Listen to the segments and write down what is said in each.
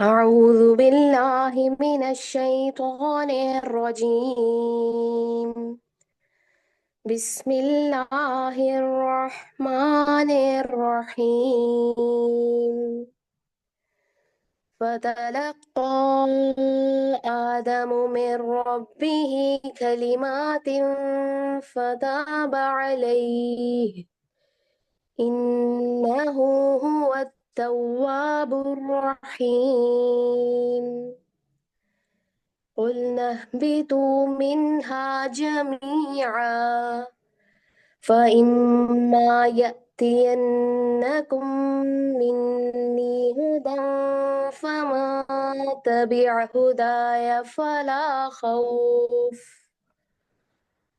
أعوذ بالله من الشيطان الرجيم بسم الله الرحمن الرحيم فتلقى آدم من ربه كلمات فتاب عليه إنه هو التواب الرحيم قلنا اهبطوا منها جميعا فإما يأتينكم مني هدى فما تبع هداي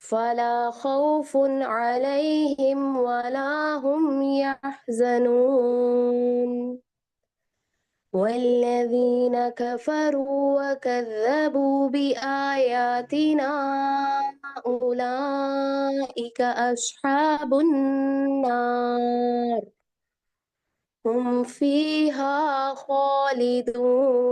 فلا خوف عليهم ولا هم يحزنون والذين كفروا وكذبوا بآياتنا أولئك أصحاب النار هم فيها خالدون.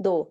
2,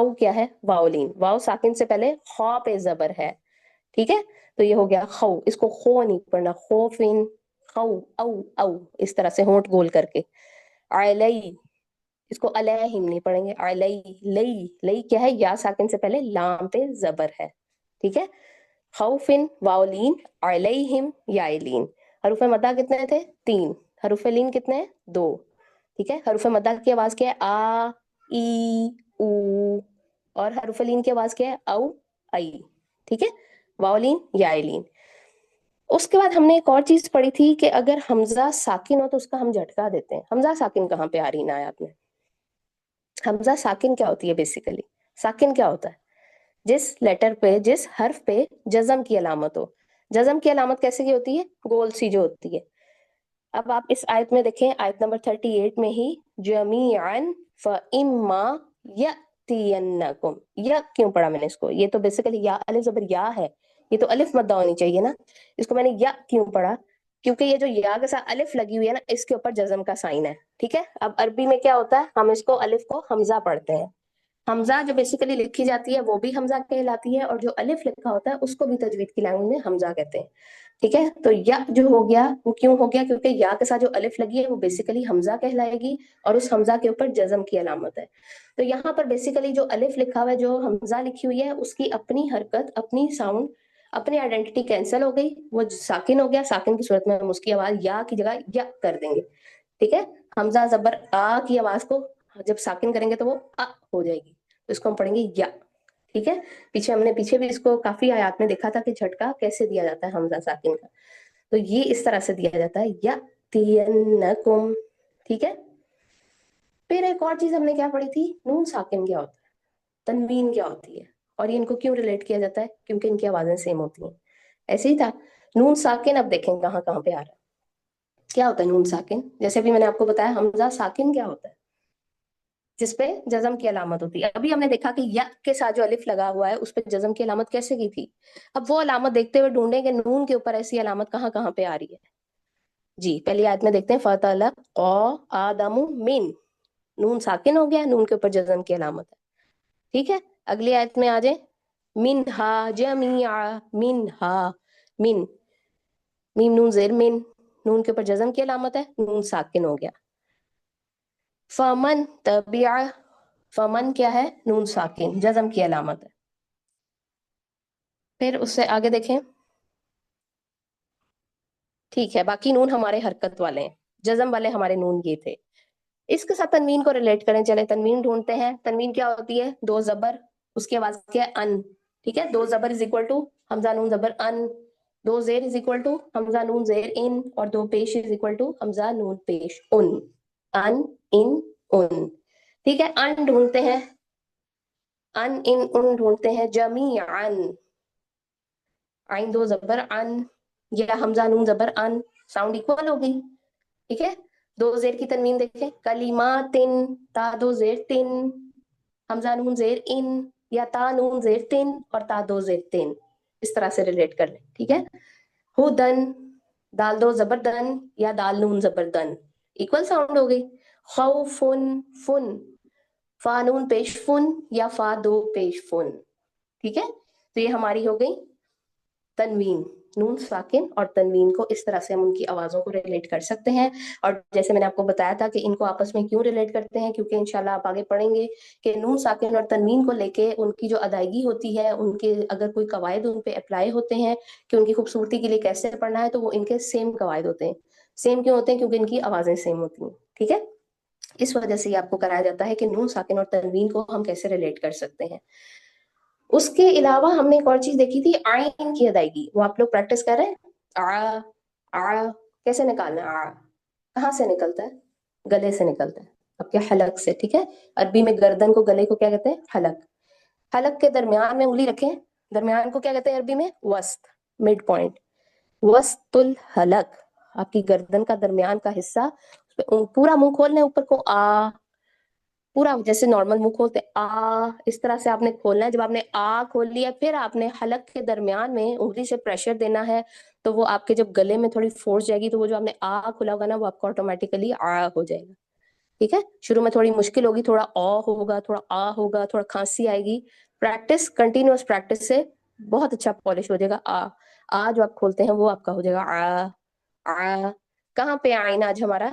خو کیا ہے؟ واولین، واو ساکن سے پہلے خا پہ زبر ہے، ٹھیک ہے؟ تو یہ ہو گیا خو، اس کو خو نہیں پڑھنا، خوفن، خو، او او، اس طرح سے ہونٹ گول کر کے. علی، اس کو علیہم نہیں پڑھیں گے، علی، لئی، لئی کیا ہے؟ یا ساکن سے پہلے لام پہ زبر ہے، ٹھیک ہے؟ خوفن واولین، علیہم یائلین. حروف مدہ کتنے تھے؟ 3. حروف لین کتنے ہیں؟ 2. ٹھیک ہے؟ حروف مدہ کی آواز کیا ہے؟ آ، ای، او. اور حروف لین کی آواز کیا ہے؟ او، ای. ٹھیک ہے؟ واولین یائلین. اس کے بعد ہم نے ایک اور چیز پڑھی تھی کہ اگر حمزہ ساکن ہو تو اس کا ہم جھٹکا دیتے ہیں. حمزہ ساکن کہاں پہ آ رہی نا آیات میں؟ حمزہ ساکن کیا ہوتی ہے بیسیکلی؟ ساکن کیا ہوتا ہے؟ جس لیٹر پہ، جس حرف پہ جزم کی علامت ہو. جزم کی علامت کیسے کی ہوتی ہے؟ گول سی جو ہوتی ہے. اب آپ اس آیت میں دیکھیں، آیت نمبر 38 میں ہی جمیعاً فَإِمَّا يَأْتِيَنَّكُمْ. یا کیوں پڑھا میں نے اس کو؟ یہ تو بیسیکلی یا الف زبر یا ہے، یہ تو الف مدہ ہونی چاہیے نا. اس کو میں نے یا کیوں پڑھا؟ کیونکہ یہ جو یا کے ساتھ الف لگی ہوئی ہے نا، اس کے اوپر جزم کا سائن ہے، ٹھیک ہے؟ اب عربی میں کیا ہوتا ہے، ہم اس کو الف کو حمزہ پڑھتے ہیں. حمزہ جو بیسیکلی لکھی جاتی ہے وہ بھی حمزہ کہلاتی ہے، اور جو الف لکھا ہوتا ہے اس کو بھی تجوید کی لینگویج میں حمزہ کہتے ہیں، ٹھیک ہے؟ تو یا جو ہو گیا وہ کیوں ہو گیا؟ کیونکہ یا کے ساتھ جو الف لگی ہے وہ بیسیکلی حمزہ کہلائے گی، اور اس حمزہ کے اوپر جزم کی علامت ہے. تو یہاں پر بیسیکلی جو الف لکھا ہوا ہے، جو حمزہ لکھی ہوئی ہے، اس کی اپنی حرکت، اپنی ساؤنڈ، اپنی آئیڈینٹی کینسل ہو گئی، وہ ساکن ہو گیا. ساکن کی صورت میں ہم اس کی آواز یا کی جگہ یا کر دیں گے، ٹھیک ہے؟ حمزہ زبر آ کی آواز کو جب ساکن کریں گے تو وہ آ ہو جائے گی، تو اس کو ہم پڑھیں گے یا، ٹھیک ہے؟ ہم نے پیچھے بھی اس کو کافی آیات میں دیکھا تھا کہ جھٹکا کیسے دیا جاتا ہے حمزہ ساکن کا. تو یہ اس طرح سے دیا جاتا ہے یا تینکم، ٹھیک ہے؟ پھر ایک اور چیز ہم نے کیا پڑھی تھی؟ نون ساکن کیا ہوتا ہے، تنوین کیا ہوتی ہے، اور یہ ان کو کیوں ریلیٹ کیا جاتا ہے؟ کیونکہ ان کی آوازیں سیم ہوتی ہیں. ایسے ہی تھا نون ساکن. اب دیکھیں کہاں کہاں پہ آ رہا ہے. کیا ہوتا ہے نون ساکن؟ جیسے بھی میں نے آپ کو بتایا، حمزہ ساکن کیا ہوتا ہے؟ جس پہ جزم کی علامت ہوتی ہے. ابھی ہم نے دیکھا کہ یا کے ساتھ جو الف لگا ہوا ہے اس پہ جزم کی علامت کیسے کی تھی. اب وہ علامت دیکھتے ہوئے ڈھونڈیں کہ نون کے اوپر ایسی علامت کہاں کہاں پہ آ رہی ہے. جی پہلی آیت میں دیکھتے ہیں فَتَلَقَّىٰ آدَمُ مِن، نون ساکن ہو گیا، نون کے اوپر جزم کی علامت ہے، ٹھیک ہے؟ اگلی آیت میں آ جائیں، منہا جمیعا، منہا، من، میم نون زیر من، نون کے اوپر جزم کی علامت ہے، نون ساکن ہو گیا. فمن تبع، فمن کیا ہے؟ نون ساکن، جزم کی علامت ہے. پھر اس سے آگے دیکھیں، ٹھیک ہے؟ باقی نون ہمارے حرکت والے ہیں، جزم والے ہمارے نون یہ تھے. اس کے ساتھ تنوین کو ریلیٹ کریں، چلے تنوین ڈھونڈتے ہیں. تنوین کیا ہوتی ہے؟ 2 زبر، اس کی آواز کیا ہے؟ ان، ٹھیک ہے؟ 2 زبر از اکول ٹو حمزہ نون زبر ان، 2 زیر از اکول ٹو حمزہ نون زیر ان، اور 2 پیش از اکول ٹو حمزہ نون پیش ان. ان، ان، ٹھیک ہے؟ ان ڈھونڈتے ہیں، ان ان ڈھونڈتے ہیں. جمیعاً، عین 2 زبر ان، یا حمزہ نون زبر ان، ساؤنڈ ایکول ہو گئی، ٹھیک ہے؟ 2 زیر کی تنوین دیکھیں، کلیماتن، تا 2 زیر تن، حمزہ نون زیر ان، یا تا نون زیر تن اور تا 2 زیر تن، اس طرح سے ریلیٹ کر لیں، ٹھیک ہے؟ ہدن، دال 2 زبر دن یا دال نون زبر دن، ایکول ساؤنڈ ہو گئی. خوفن، فن، فا نون پیش فن یا فا 2 پیش فن، ٹھیک ہے؟ تو یہ ہماری ہو گئی تنوین. نون ساکن اور تنوین کو اس طرح سے ہم ان کی آوازوں کو ریلیٹ کر سکتے ہیں. اور جیسے میں نے آپ کو بتایا تھا کہ ان کو آپس میں کیوں ریلیٹ کرتے ہیں، کیونکہ انشاءاللہ آپ آگے پڑھیں گے کہ نون ساکن اور تنوین کو لے کے ان کی جو ادائیگی ہوتی ہے، ان کے اگر کوئی قواعد ان پہ اپلائی ہوتے ہیں کہ ان کی خوبصورتی کے لیے کیسے پڑھنا ہے، تو وہ ان کے سیم قواعد ہوتے ہیں. سیم کیوں ہوتے ہیں؟ کیونکہ ان کی آوازیں سیم ہوتی ہیں، ٹھیک ہے؟ اس وجہ سے یہ آپ کو کرایا جاتا ہے کہ نون ساکن اور تنوین کو ہم کیسے ریلیٹ کر سکتے ہیں. اس کے علاوہ ہم نے ایک اور چیز دیکھی تھی، آئین کی ادائیگی. وہ آپ لوگ پریکٹس کر رہے ہیں؟ کیسے نکالنا ہے؟ کہاں سے نکلتا ہے؟ گلے سے نکلتا ہے، آپ کے حلق سے، ٹھیک ہے؟ عربی میں گردن کو، گلے کو کیا کہتے ہیں؟ حلق. حلق کے درمیان میں انگلی رکھیں، درمیان کو کیا کہتے ہیں عربی میں؟ وسط، مڈ پوائنٹ. وسط الحلق، آپ کی گردن کا درمیان کا حصہ. پورا منہ کھول لیں، اوپر کو آ، پورا جیسے نارمل منہ کھولتے آ، اس طرح سے آپ نے کھولنا ہے. جب آپ نے آ کھول لیا، پھر آپ نے حلق کے درمیان میں انگلی سے پریشر دینا ہے، تو وہ آپ کے جب گلے میں تھوڑی فورس جائے گی، تو وہ جو آپ نے آ کھولا ہوگا نا، وہ آپ کو آٹومیٹیکلی آ ہو جائے گا، ٹھیک ہے. شروع میں تھوڑی مشکل ہوگی, تھوڑا ہوگا, تھوڑا ہوگا, تھوڑا کھانسی آئے گی. پریکٹس, کنٹینیوس پریکٹس سے بہت اچھا پالش ہو جائے گا. جو آپ کھولتے ہیں وہ آپ کا ہو جائے گا کہاں پہ آئین آج ہمارا؟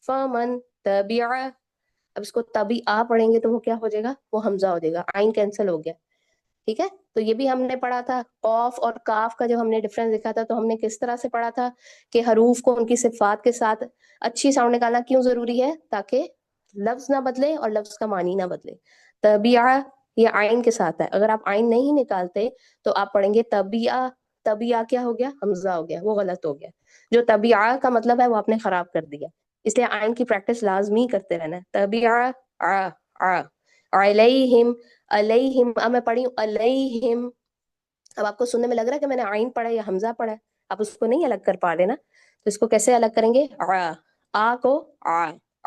فمن تبع. اب اس کو تبھی پڑھیں گے تو وہ کیا ہو جائے گا؟ وہ حمزہ ہو جائے گا, آئین کینسل ہو گیا. ٹھیک ہے. تو یہ بھی ہم نے پڑھا تھا. قاف اور کاف کا جب ہم نے ڈفرنس دیکھا تھا تو ہم نے کس طرح سے پڑھا تھا کہ حروف کو ان کی صفات کے ساتھ اچھی ساؤنڈ نکالنا کیوں ضروری ہے؟ تاکہ لفظ نہ بدلے اور لفظ کا معنی نہ بدلے. تبیہ یہ آئین کے ساتھ ہے. اگر آپ آئین نہیں نکالتے تو آپ پڑھیں گے تبیہ. تبیہ کیا ہو گیا؟ حمزہ ہو گیا, وہ غلط ہو گیا. جو تبیہ کا مطلب ہے وہ آپ نے خراب کر دیا. اس لیے آئین کی پریکٹس لازمی کرتے رہنا ہے. تبیہ علیہم. علیہم, اب میں پڑھی ہوں علیہم. اب آپ کو سننے میں لگ رہا ہے کہ میں نے آئین پڑھا یا حمزہ پڑھا ہے. آپ اس کو نہیں الگ کر پا رہے نا, تو اس کو کیسے الگ کریں گے؟ کو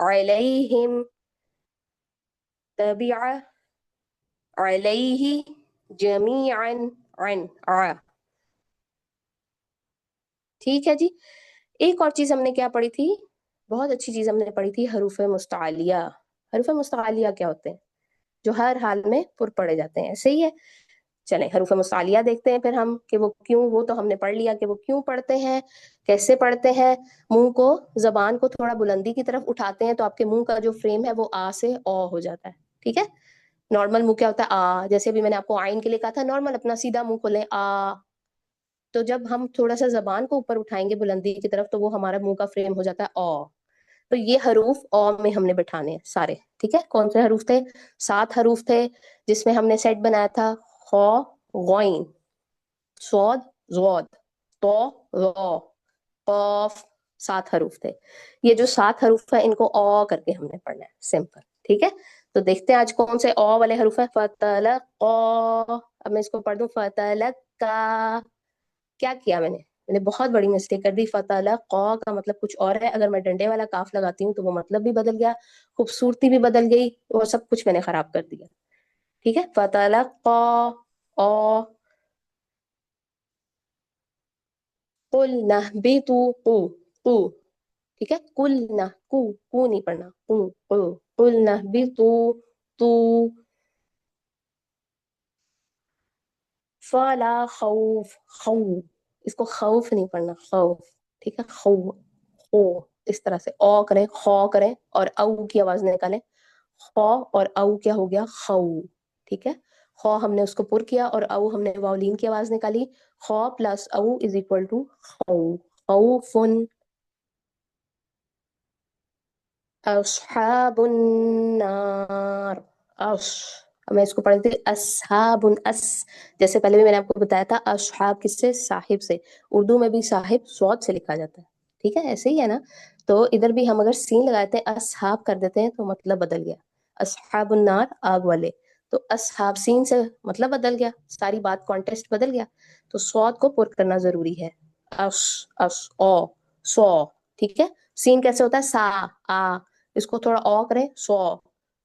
علیہم. تبع علیہ جمیعا ٹھیک ہے جی. ایک اور چیز ہم نے کیا پڑھی تھی؟ بہت اچھی چیز ہم نے پڑھی تھی, حروف مستعلیہ. حروف مستعلیہ کیا ہوتے ہیں؟ جو ہر حال میں پر پڑے جاتے ہیں. صحیح ہے. چلیں حروف مستعلیہ دیکھتے ہیں پھر ہم کہ وہ کیوں, وہ تو ہم نے پڑھ لیا کہ وہ کیوں پڑھتے ہیں, کیسے پڑھتے ہیں. منہ کو, زبان کو تھوڑا بلندی کی طرف اٹھاتے ہیں تو آپ کے منہ کا جو فریم ہے وہ سے ہو جاتا ہے. ٹھیک ہے. نارمل منہ کیا ہوتا ہے؟ جیسے ابھی میں نے آپ کو آئین کے لیے کہا تھا نارمل اپنا سیدھا منہ کھولیں تو جب ہم تھوڑا سا زبان کو اوپر اٹھائیں گے بلندی کی طرف تو وہ ہمارا منہ کا فریم ہو جاتا ہے تو یہ حروف میں ہم نے بٹھانے ہیں سارے. ٹھیک ہے. کون سے حروف تھے؟ 7 حروف تھے جس میں ہم نے سیٹ بنایا تھا خ غین صاد ضاد طا را قاف. 7 حروف تھے. یہ جو 7 حروف ہیں ان کو کر کے ہم نے پڑھنا ہے سمپل. ٹھیک ہے. تو دیکھتے ہیں آج کون سے والے حروف ہیں. فتلقا. اب میں اس کو پڑھ دوں فتلقا. کیا کیا میں نے بہت بڑی مسٹیک کر دی. فتلقا کا مطلب کچھ اور ہے. اگر میں ڈنڈے والا کاف لگاتی ہوں تو وہ مطلب بھی بدل گیا, خوبصورتی بھی بدل گئی, اور سب کچھ میں نے خراب کر دیا. ٹھیک ہے. فتلقا قلنا اهبطوا قو. ٹھیک ہے. قلنا کو نہیں پڑھنا, قلنا اهبطوا تو. فلا خوف اس کو خوف نہیں پڑھنا, خوف. ٹھیک ہے. خو اس طرح سے کریں, خو کریں اور او کی آواز نکالیں. خو اور او کیا ہو گیا؟ خو. ٹھیک ہے. خو ہم نے اس کو پر کیا اور او ہم نے واولین کی آواز نکالی. خو پلس او از اکول ٹو خو. خوفن. اصحاب النار. میں اس کو پڑھتی اصحاب جیسے پہلے بھی میں نے آپ کو بتایا تھا اصحاب کس سے؟ صاحب سے. اردو میں بھی صاحب صاد سے لکھا جاتا ہے. ٹھیک ہے. ایسے ہی ہے نا. تو ادھر بھی ہم اگر سین لگاتے ہیں اصحاب کر دیتے ہیں تو مطلب بدل گیا. اصحاب النار آگ والے, تو اصحاب سین سے مطلب بدل گیا, ساری بات کانٹیکسٹ بدل گیا. تو صاد کو پر کرنا ضروری ہے. سو. ٹھیک ہے. سین کیسے ہوتا ہے؟ سا اس کو تھوڑا کریں سو.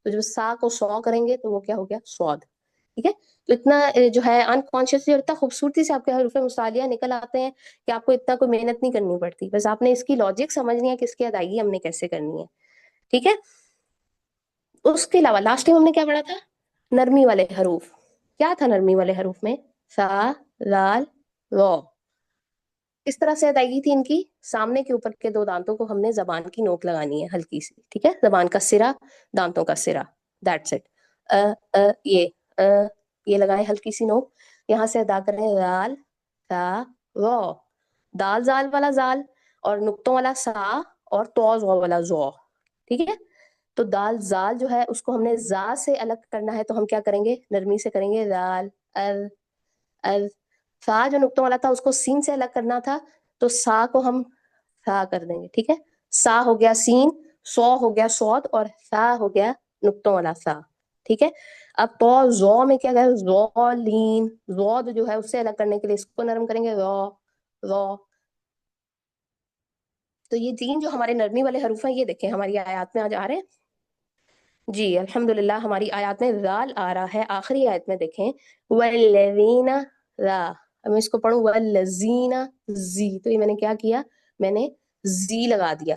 تو جب سا کو سو کریں گے تو وہ کیا ہو گیا؟ سواد. ٹھیک ہے. تو اتنا جو ہے انکانشیسلی اور اتنا خوبصورتی سے آپ کے حروف مستعلیہ نکل آتے ہیں کہ آپ کو اتنا کوئی محنت نہیں کرنی پڑتی, بس آپ نے اس کی لاجک سمجھنی ہے کہ اس کی ادائیگی ہم نے کیسے کرنی ہے. ٹھیک ہے. اس کے علاوہ لاسٹ ٹائم ہم نے کیا پڑھا تھا؟ نرمی والے حروف. کیا تھا نرمی والے حروف میں؟ سا لال رو. اس طرح سے ادائیگی تھی ان کی. سامنے کے اوپر کے 2 دانتوں کو ہم نے زبان کی نوک لگانی ہے ہلکی سی. ٹھیک ہے. زبان کا سرا, دانتوں کا سرا, دیٹس اٹ. یہ لگائیں ہلکی سی نوک. یہاں سے ادا کریں رال تا رو. دال زال والا زال اور نقطوں والا سا اور تو زو والا زو. ٹھیک ہے. تو دال زال جو ہے اس کو ہم نے زا سے الگ کرنا ہے تو ہم کیا کریں گے؟ نرمی سے کریں گے. دال ال. سا جو نقطوں والا تھا اس کو سین سے الگ کرنا تھا تو سا کو ہم سا کر دیں گے. ٹھیک ہے. سا ہو گیا سین, سو ہو گیا سود, اور سا ہو گیا نقطوں والا سا. ٹھیک ہے. اب تو زو میں کیا گیا؟ زو لین. زود جو ہے اس سے الگ کرنے کے لیے اس کو نرم کریں گے رو. تو یہ 3 جو ہمارے نرمی والے حروف ہیں یہ دیکھیں ہماری آیات میں آج آ رہے ہیں. جی الحمدللہ ہماری آیات میں رال آ رہا ہے. آخری آیت میں دیکھیں والذین را. اب میں اس کو پڑھوں والذین زی, تو یہ میں نے کیا کیا؟ میں نے زی لگا دیا.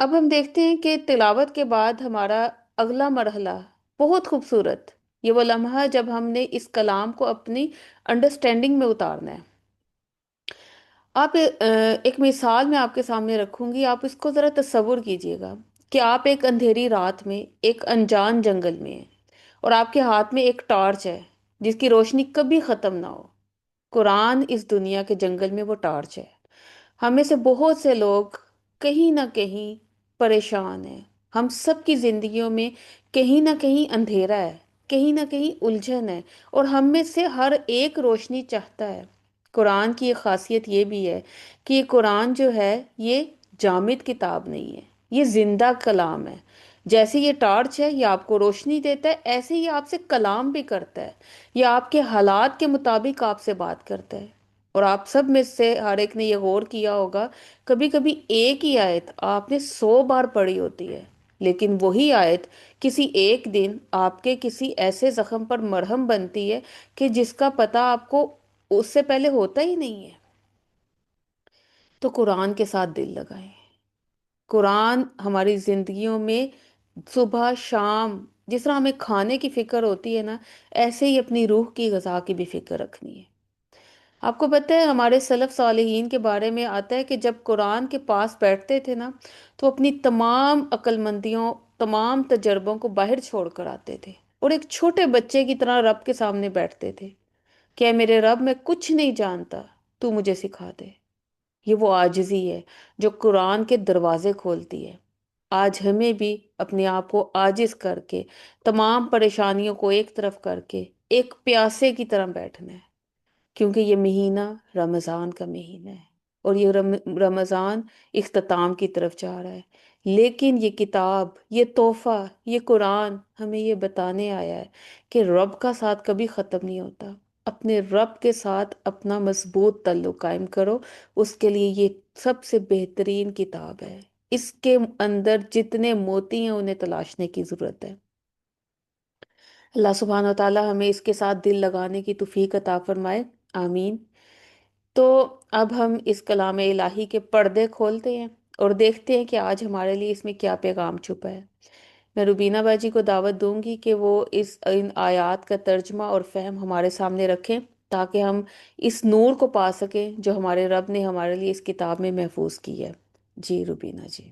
اب ہم دیکھتے ہیں کہ تلاوت کے بعد ہمارا اگلا مرحلہ بہت خوبصورت، یہ وہ لمحہ جب ہم نے اس کلام کو اپنی انڈرسٹینڈنگ میں اتارنا ہے۔ آپ ایک مثال میں آپ کے سامنے رکھوں گی، آپ اس کو ذرا تصور کیجئے گا کہ آپ ایک اندھیری رات میں ایک انجان جنگل میں ہیں، اور آپ کے ہاتھ میں ایک ٹارچ ہے جس کی روشنی کبھی ختم نہ ہو۔ قرآن اس دنیا کے جنگل میں وہ ٹارچ ہے۔ ہم میں سے بہت سے لوگ کہیں نہ کہیں پریشان ہیں، ہم سب کی زندگیوں میں کہیں نہ کہیں اندھیرا ہے، کہیں نہ کہیں الجھن ہے، اور ہم میں سے ہر ایک روشنی چاہتا ہے۔ قرآن کی ایک خاصیت یہ بھی ہے کہ یہ قرآن جو ہے یہ جامد کتاب نہیں ہے، یہ زندہ کلام ہے۔ جیسے یہ ٹارچ ہے، یہ آپ کو روشنی دیتا ہے، ایسے ہی آپ سے کلام بھی کرتا ہے، یہ آپ کے حالات کے مطابق آپ سے بات کرتا ہے۔ اور آپ سب میں سے ہر ایک نے یہ غور کیا ہوگا، کبھی کبھی ایک ہی آیت آپ نے 100 بار پڑھی ہوتی ہے، لیکن وہی آیت کسی ایک دن آپ کے کسی ایسے زخم پر مرہم بنتی ہے کہ جس کا پتہ آپ کو اس سے پہلے ہوتا ہی نہیں ہے۔ تو قرآن کے ساتھ دل لگائیں۔ قرآن ہماری زندگیوں میں صبح شام جس طرح ہمیں کھانے کی فکر ہوتی ہے نا، ایسے ہی اپنی روح کی غذا کی بھی فکر رکھنی ہے۔ آپ کو پتہ ہے ہمارے سلف صالحین کے بارے میں آتا ہے کہ جب قرآن کے پاس بیٹھتے تھے نا، تو اپنی تمام عقل مندیوں، تمام تجربوں کو باہر چھوڑ کر آتے تھے، اور ایک چھوٹے بچے کی طرح رب کے سامنے بیٹھتے تھے کہ اے میرے رب، میں کچھ نہیں جانتا، تو مجھے سکھا دے۔ یہ وہ عاجزی ہے جو قرآن کے دروازے کھولتی ہے۔ آج ہمیں بھی اپنے آپ کو عاجز کر کے، تمام پریشانیوں کو ایک طرف کر کے، ایک پیاسے کی طرح بیٹھنا ہے، کیونکہ یہ مہینہ رمضان کا مہینہ ہے، اور یہ رمضان اختتام کی طرف جا رہا ہے۔ لیکن یہ کتاب، یہ تحفہ، یہ قرآن ہمیں یہ بتانے آیا ہے کہ رب کا ساتھ کبھی ختم نہیں ہوتا۔ اپنے رب کے ساتھ اپنا مضبوط تعلق قائم کرو، اس کے لیے یہ سب سے بہترین کتاب ہے۔ اس کے اندر جتنے موتی ہیں انہیں تلاشنے کی ضرورت ہے۔ اللہ سبحانہ و تعالی ہمیں اس کے ساتھ دل لگانے کی توفیق عطا فرمائے، آمین۔ تو اب ہم اس کلام الہی کے پردے کھولتے ہیں اور دیکھتے ہیں کہ آج ہمارے لیے اس میں کیا پیغام چھپا ہے۔ میں روبینہ باجی کو دعوت دوں گی کہ وہ ان آیات کا ترجمہ اور فہم ہمارے سامنے رکھیں، تاکہ ہم اس نور کو پا سکیں جو ہمارے رب نے ہمارے لیے اس کتاب میں محفوظ کی ہے۔ جی روبینہ جی۔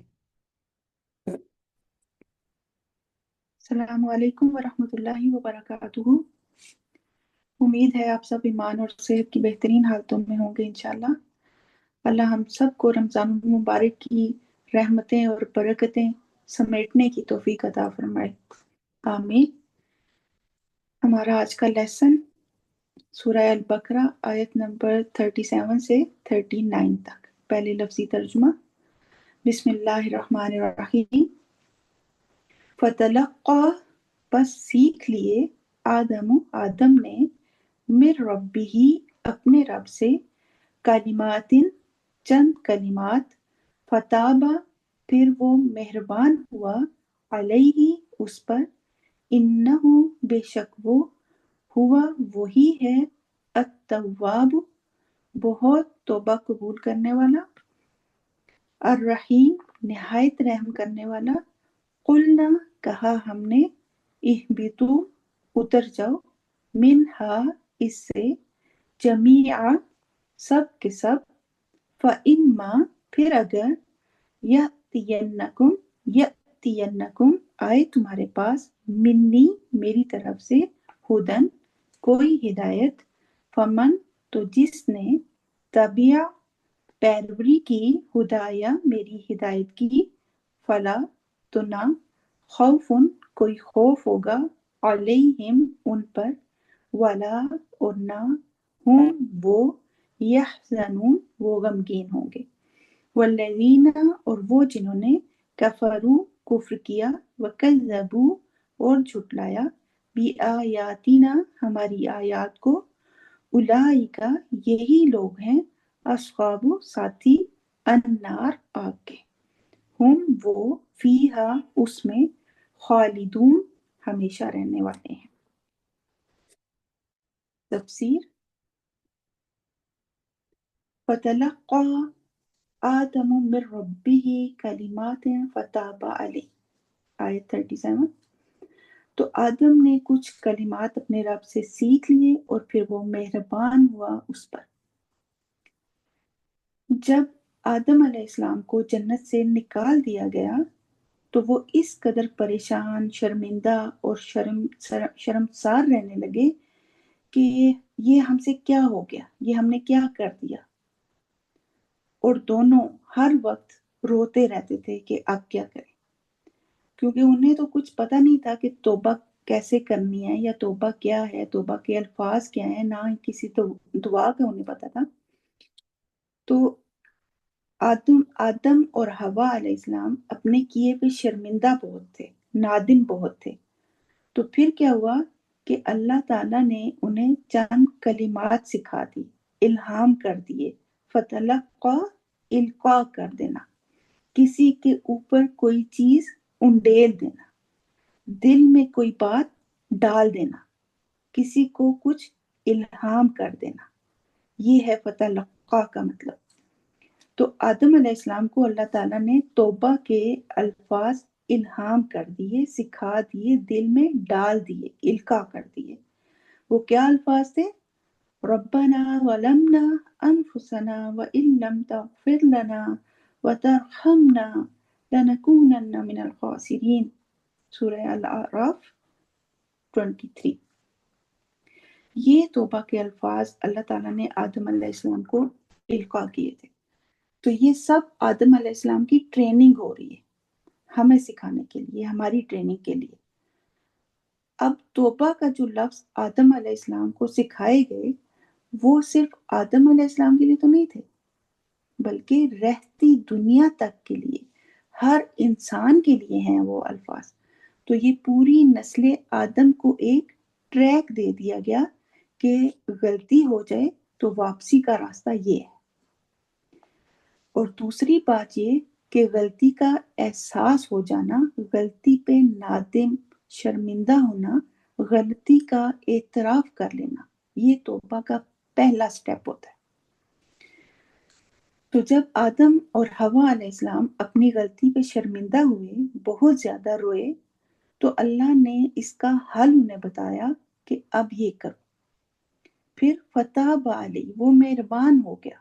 السلام علیکم ورحمۃ اللہ وبرکاتہ۔ امید ہے آپ سب ایمان اور صحت کی بہترین حالتوں میں ہوں گے انشاءاللہ۔ اللہ ہم سب کو رمضان المبارک کی رحمتیں اور برکتیں سمیٹنے کی توفیق عطا فرمائے، آمین۔ ہمارا آج کا لیسن سورہ البقرہ آیت نمبر 37 سے 39 تک۔ پہلے لفظی ترجمہ۔ بسم اللہ الرحمن الرحیم۔ فتلقى، پس سیکھ لیے، آدم نے، من ربہ، اپنے رب سے، کلمات، چند کلمات، فتابا، پھر وہ مہربان ہوا، علیہ، اس پر، انہ، بے شک وہ، ہوا، وہی ہے، التواب، بہت توبہ قبول کرنے والا، الرحیم، نہایت رحم کرنے والا۔ قلنا، کہا ہم نے، اہبطوا، اتر جاؤ، منہا، اس سے، جمیعا، سب کے سب، فإما، پھر اگر، یأتینکم، آئے تمہارے پاس، منی، میری طرف سے، ہدن، کوئی ہدایت، فمن، تو جس نے، تبع، پیروی کی، ہدایہ، میری ہدایت کی، فلا، تو نہ، خوف، کوئی خوف ہوگا، علیہم، ان پر، ولا، اور نہ، ہم، وہ، یحزنون، وہ غمگین ہوں گے۔ والذین، اور وہ جنہوں نے، کفروا، کفر کیا، وکذبوا، اور جھٹلایا، بآیاتنا، ہماری آیات کو، اولئک، یہی لوگ ہیں، اصحاب، ساتھی، النار، آگ کے، ہم، وہ، فیہا، اس میں، خالدون، ہمیشہ رہنے والے ہیں۔ تفسیر۔ فتلقى، آدم من ربہ کلمات فتاب علیہ، آیت 37۔ تو آدم نے کچھ کلمات اپنے رب سے سیکھ لیے اور پھر وہ مہربان ہوا اس پر۔ جب آدم علیہ السلام کو جنت سے نکال دیا گیا تو وہ اس قدر پریشان، شرمندہ اور شرمسار رہنے لگے کہ یہ ہم سے کیا ہو گیا، یہ ہم نے کیا کر دیا، اور دونوں ہر وقت روتے رہتے تھے کہ اب کیا کریں، کیونکہ انہیں تو کچھ پتہ نہیں تھا کہ توبہ کیسے کرنی ہے یا توبہ کیا ہے، توبہ کے الفاظ کیا ہیں، نہ کسی دعا کا انہیں پتہ تھا۔ تو آدم اور حوا علیہ السلام اپنے کیے پہ شرمندہ بہت تھے، نادم بہت تھے۔ تو پھر کیا ہوا کہ اللہ تعالیٰ نے انہیں چند کلمات سکھا دی، الہام کر دیے۔ فتلقا، القاء کر دینا، کسی کے اوپر کوئی چیز انڈیل دینا، دل میں کوئی بات ڈال دینا، کسی کو کچھ الہام کر دینا، یہ ہے فتلقا کا مطلب۔ تو آدم علیہ السلام کو اللہ تعالیٰ نے توبہ کے الفاظ الہام کر دیے، سکھا دیے، دل میں ڈال دیے، القاء کر دیے۔ وہ کیا الفاظ تھے؟ ربنا ظلمنا انفسنا وان لم تغفر لنا وترحمنا لنکونن من الخاسرین، سورہ الاعراف 23۔ یہ توبہ کے الفاظ اللہ تعالیٰ نے آدم علیہ السلام کو القاء کیے تھے۔ تو یہ سب آدم علیہ السلام کی ٹریننگ ہو رہی ہے، ہمیں سکھانے کے لیے، ہماری ٹریننگ کے لیے۔ اب توبہ کا جو لفظ آدم علیہ السلام کو سکھائے گئے وہ صرف آدم علیہ السلام کے لیے تو نہیں تھے، بلکہ رہتی دنیا تک کے لیے، ہر انسان کے لیے ہیں وہ الفاظ۔ تو یہ پوری نسل آدم کو ایک ٹریک دے دیا گیا کہ غلطی ہو جائے تو واپسی کا راستہ یہ ہے۔ اور دوسری بات یہ کہ غلطی کا احساس ہو جانا، غلطی پہ نادم، شرمندہ ہونا، غلطی کا اعتراف کر لینا، یہ توبہ کا پہلا سٹیپ ہوتا ہے۔ تو جب آدم اور حوا علیہ السلام اپنی غلطی پہ شرمندہ ہوئے، بہت زیادہ روئے، تو اللہ نے اس کا حل انہیں بتایا کہ اب یہ کرو۔ پھر فتح علیہ، وہ مہربان ہو گیا،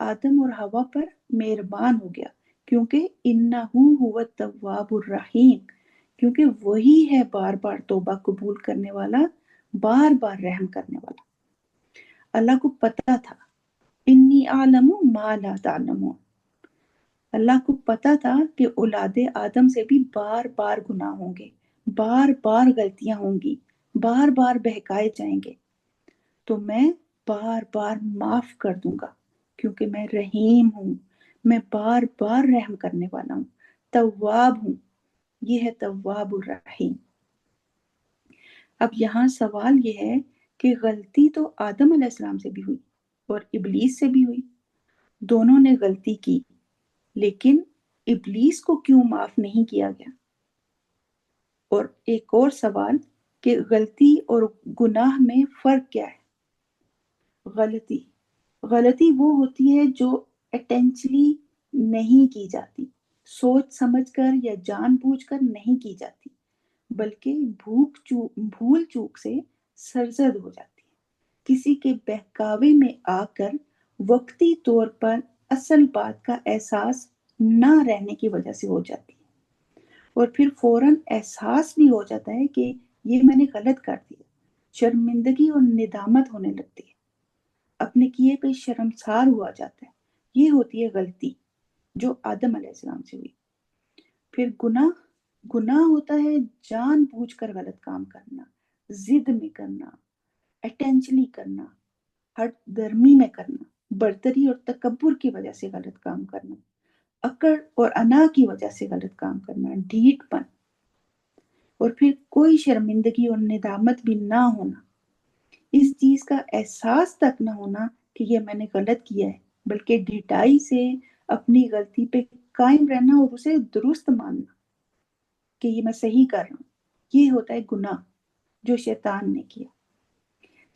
آدم اور حوا پر مہربان ہو گیا، کیونکہ انہو هو التواب الرحیم، کیونکہ وہی ہے بار بار توبہ قبول کرنے والا، بار بار رحم کرنے والا۔ اللہ کو پتا تھا، انی اعلم ما لا تعلمون، اللہ کو پتا تھا کہ اولاد آدم سے بھی بار بار گناہ ہوں گے، بار بار غلطیاں ہوں گی، بار بار بہکائے جائیں گے، تو میں بار بار معاف کر دوں گا، کیونکہ میں رحیم ہوں، میں بار بار رحم کرنے والا ہوں، تواب ہوں، یہ ہے تواب الرحیم۔ اب یہاں سوال یہ ہے کہ غلطی تو آدم علیہ السلام سے بھی ہوئی اور ابلیس سے بھی ہوئی، دونوں نے غلطی کی، لیکن ابلیس کو کیوں معاف نہیں کیا گیا؟ اور ایک اور سوال کہ غلطی اور گناہ میں فرق کیا ہے؟ غلطی وہ ہوتی ہے جو انٹینشنلی نہیں کی جاتی، سوچ سمجھ کر یا جان بوجھ کر نہیں کی جاتی، بلکہ بھول چوک سے سرزد ہو جاتی ہے، کسی کے بہکاوے میں آ کر وقتی طور پر اصل بات کا احساس نہ رہنے کی وجہ سے ہو جاتی ہے، اور پھر فوراً احساس بھی ہو جاتا ہے کہ یہ میں نے غلط کر دیا، شرمندگی اور ندامت ہونے لگتی ہے، اپنے کیے پہ شرمسار ہوا جاتا ہے، یہ ہوتی ہے غلطی جو آدم علیہ السلام سے ہوئی۔ پھر گناہ ہوتا ہے جان بوجھ کر غلط کام کرنا، ضد میں کرنا، اٹینچلی کرنا، ہٹ درمی میں کرنا، برتری اور تکبر کی وجہ سے غلط کام کرنا، اکڑ اور انا کی وجہ سے غلط کام کرنا، ڈھیٹ پن، اور پھر کوئی شرمندگی اور ندامت بھی نہ ہونا، اس چیز کا احساس تک نہ ہونا کہ یہ میں نے غلط کیا ہے، بلکہ ڈھٹائی سے اپنی غلطی پہ قائم رہنا اور اسے درست ماننا کہ یہ میں صحیح کر رہا ہوں، یہ ہوتا ہے گناہ جو شیطان نے کیا۔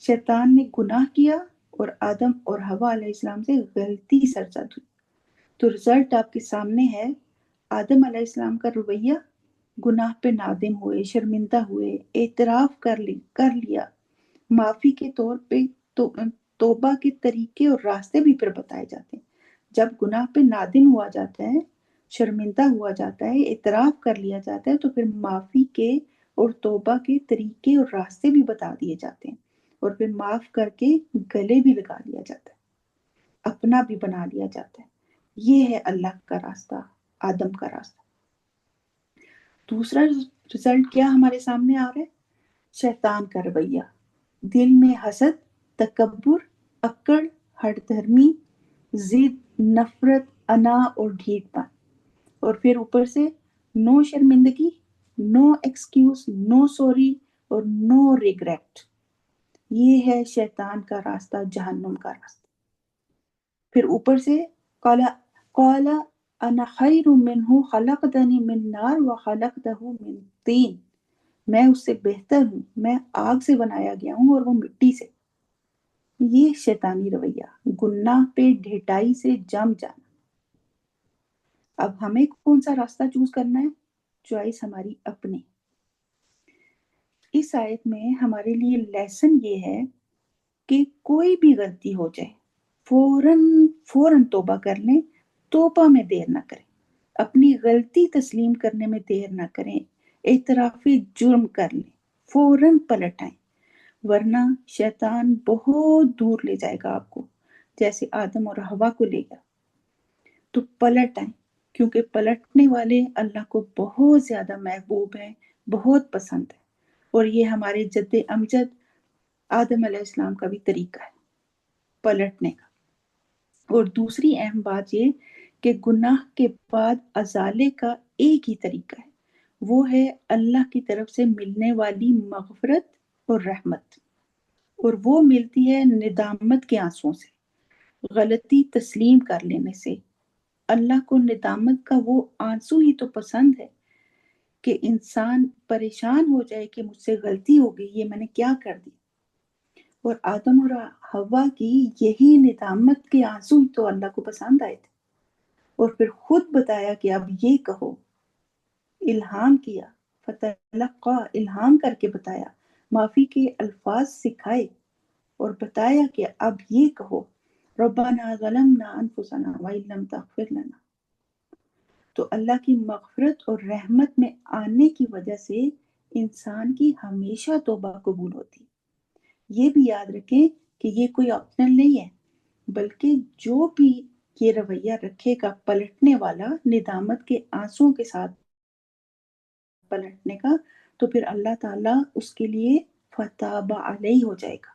شیطان نے گناہ کیا اور آدم اور حوا علیہ السلام سے غلطی سرزد ہوئی، تو رزلٹ آپ کے سامنے ہے، آدم علیہ السلام کا رویہ، گناہ پہ نادم ہوئے، شرمندہ ہوئے، اعتراف کر لیا، معافی کے طور پہ توبہ کے طریقے اور راستے بھی پھر بتائے جاتے ہیں۔ جب گناہ پہ نادم ہوا جاتا ہے، شرمندہ ہوا جاتا ہے، اعتراف کر لیا جاتا ہے، تو پھر معافی کے اور توبہ کے طریقے اور راستے بھی بتا دیے جاتے ہیں، اور پھر معاف کر کے گلے بھی لگا لیا جاتا ہے، اپنا بھی بنا لیا جاتا ہے۔ یہ ہے اللہ کا راستہ، آدم کا راستہ۔ دوسرا رزلٹ کیا ہمارے سامنے آ رہا ہے؟ شیطان کا رویہ، دل میں حسد، تکبر، اکڑ، ہٹ دھرمی، ضد، نفرت، انا اور ڈھیٹ پن، اور پھر اوپر سے نو شرمندگی، نو ایکسکیوز، نو سوری اور نو ریگریٹ۔ یہ ہے شیطان کا راستہ، جہنم کا راستہ۔ پھر اوپر سے قال انا خیر منہ خلقتنی من نار وخلقتہ من طین، میں اس سے بہتر ہوں، میں آگ سے بنایا گیا ہوں اور وہ مٹی سے۔ یہ شیطانی رویہ، گناہ پہ ڈھٹائی سے جم جانا۔ اب ہمیں کون سا راستہ چوز کرنا ہے؟ چوائس ہماری اپنی۔ اس آیت میں ہمارے لیے لیسن یہ ہے کہ کوئی بھی غلطی ہو جائے، فوراً توبہ کر لیں، توبہ میں دیر نہ کریں، اپنی غلطی تسلیم کرنے میں دیر نہ کریں، اعتراف جرم کر لیں، فوراً پلٹ آئیں، ورنہ شیطان بہت دور لے جائے گا آپ کو، جیسے آدم اور حوا کو لے گا۔ تو پلٹ آئیں، کیونکہ پلٹنے والے اللہ کو بہت زیادہ محبوب ہیں، بہت پسند ہے، اور یہ ہمارے جد امجد آدم علیہ السلام کا بھی طریقہ ہے پلٹنے کا۔ اور دوسری اہم بات یہ کہ گناہ کے بعد ازالے کا ایک ہی طریقہ ہے، وہ ہے اللہ کی طرف سے ملنے والی مغفرت اور رحمت، اور وہ ملتی ہے ندامت کے آنسوؤں سے، غلطی تسلیم کر لینے سے۔ اللہ کو ندامت کا وہ آنسو ہی تو پسند ہے کہ انسان پریشان ہو جائے کہ مجھ سے غلطی ہو گئی، یہ میں نے کیا کر دی۔ اور آدم اور حوا کی یہی ندامت کے آنسو تو اللہ کو پسند آئے تھے، اور پھر خود بتایا کہ اب یہ کہو، الہام کیا، فتلقا، الہام کر کے بتایا، معافی کے الفاظ سکھائے، اور بتایا کہ اب یہ کہو، ربنا ظلمنا انفسنا وان لم تغفر لنا۔ تو اللہ کی مغفرت اور رحمت میں آنے کی وجہ سے انسان کی ہمیشہ توبہ قبول ہوتی۔ یہ بھی یاد رکھیں کہ یہ کوئی آپشنل نہیں ہے، بلکہ جو بھی یہ رویہ رکھے گا پلٹنے والا، ندامت کے آنسوں کے ساتھ پلٹنے کا، تو پھر اللہ تعالیٰ اس کے لیے فتاب علیہ ہو جائے گا۔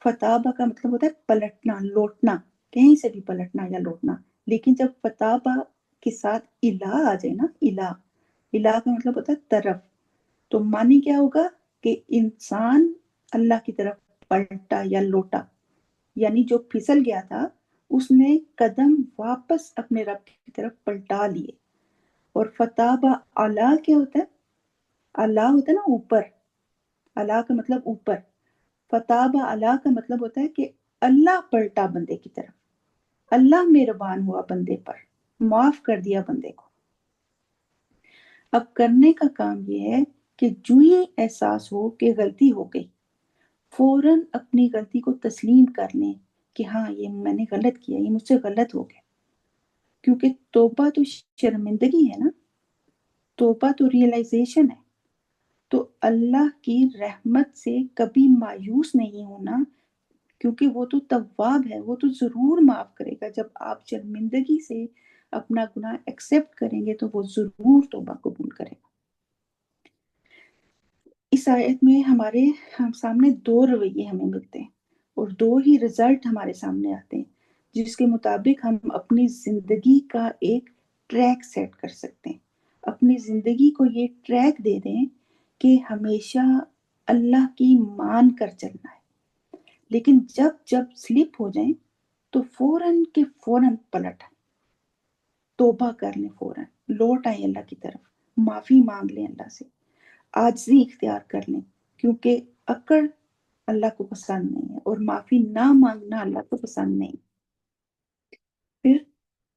فتابہ کا مطلب ہوتا ہے پلٹنا، لوٹنا، کہیں سے بھی پلٹنا یا لوٹنا۔ لیکن جب فتابہ کے ساتھ الہ آ جائے نا، الہ کا مطلب ہوتا ہے طرف، تو معنی کیا ہوگا کہ انسان اللہ کی طرف پلٹا یا لوٹا، یعنی جو پھسل گیا تھا اس نے قدم واپس اپنے رب کی طرف پلٹا لیے۔ اور فتابہ علی کیا ہوتا ہے؟ اللہ ہوتا ہے نا اوپر، اللہ کا مطلب اوپر، فتاب اللہ کا مطلب ہوتا ہے کہ اللہ پلٹا بندے کی طرف، اللہ مہربان ہوا بندے پر، معاف کر دیا بندے کو۔ اب کرنے کا کام یہ ہے کہ جو ہی احساس ہو کہ غلطی ہو گئی، فوراً اپنی غلطی کو تسلیم کر لیں کہ ہاں یہ میں نے غلط کیا، یہ مجھ سے غلط ہو گیا، کیونکہ توبہ تو شرمندگی ہے نا، توبہ تو ریئلائزیشن ہے۔ تو اللہ کی رحمت سے کبھی مایوس نہیں ہونا، کیونکہ وہ تو تواب ہے، وہ تو ضرور معاف کرے گا۔ جب آپ شرمندگی سے اپنا گناہ ایکسیپٹ کریں گے تو وہ ضرور توبہ قبول کرے گا۔ اس آیت میں ہمارے سامنے دو رویے ہمیں ملتے ہیں، اور دو ہی رزلٹ ہمارے سامنے آتے ہیں، جس کے مطابق ہم اپنی زندگی کا ایک ٹریک سیٹ کر سکتے ہیں، اپنی زندگی کو یہ ٹریک دے دیں کہ ہمیشہ اللہ کی مان کر چلنا ہے۔ لیکن جب سلپ ہو جائیں تو فوراً کے فوراً پلٹ آئیں، توبہ کر لیں، فوراً لوٹ آئیں اللہ کی طرف، معافی مانگ لیں اللہ سے، عاجزی اختیار کر لیں، کیونکہ اکڑ اللہ کو پسند نہیں ہے، اور معافی نہ مانگنا اللہ کو پسند نہیں۔ پھر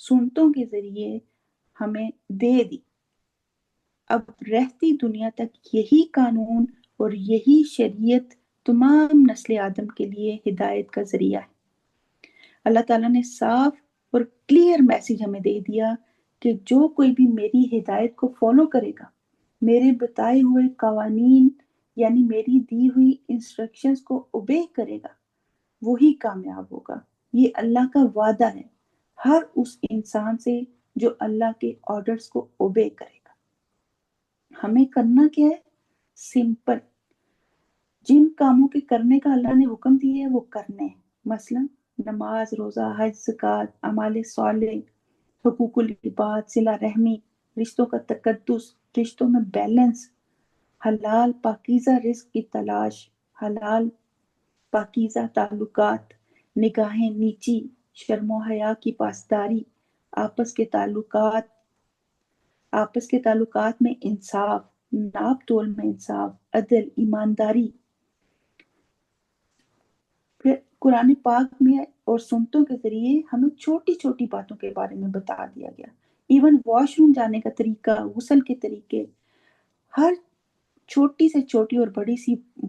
سنتوں کے ذریعے ہمیں دے دی۔ اب رہتی دنیا تک یہی قانون اور یہی شریعت تمام نسل آدم کے لیے ہدایت کا ذریعہ ہے۔ اللہ تعالیٰ نے صاف اور کلیئر میسیج ہمیں دے دیا کہ جو کوئی بھی میری ہدایت کو فالو کرے گا، میرے بتائے ہوئے قوانین یعنی میری دی ہوئی انسٹرکشنز کو اوبے کرے گا، وہی کامیاب ہوگا۔ یہ اللہ کا وعدہ ہے ہر اس انسان سے جو اللہ کے آرڈرز کو اوبے کرے گا۔ ہمیں کرنا کیا ہے؟ سمپل، جن کاموں کے کرنے کا اللہ نے حکم دیا ہے وہ کرنے ہیں، مثلا نماز، روزہ، حج، زکوٰۃ، اعمال صالح، حقوق العباد، صلہ رحمی، رشتوں کا تقدس، رشتوں میں بیلنس، حلال پاکیزہ رزق کی تلاش، حلال پاکیزہ تعلقات، نگاہیں نیچی، شرم و حیا کی پاسداری، آپس کے تعلقات میں انصاف، ناپ تول میں انصاف، عدل، ایمانداری۔ پھر قرآن پاک میں اور سنتوں کے ذریعے ہمیں چھوٹی چھوٹی باتوں کے بارے میں بتا دیا گیا، ایون واش روم جانے کا طریقہ، غسل کے طریقے، ہر چھوٹی سے چھوٹی اور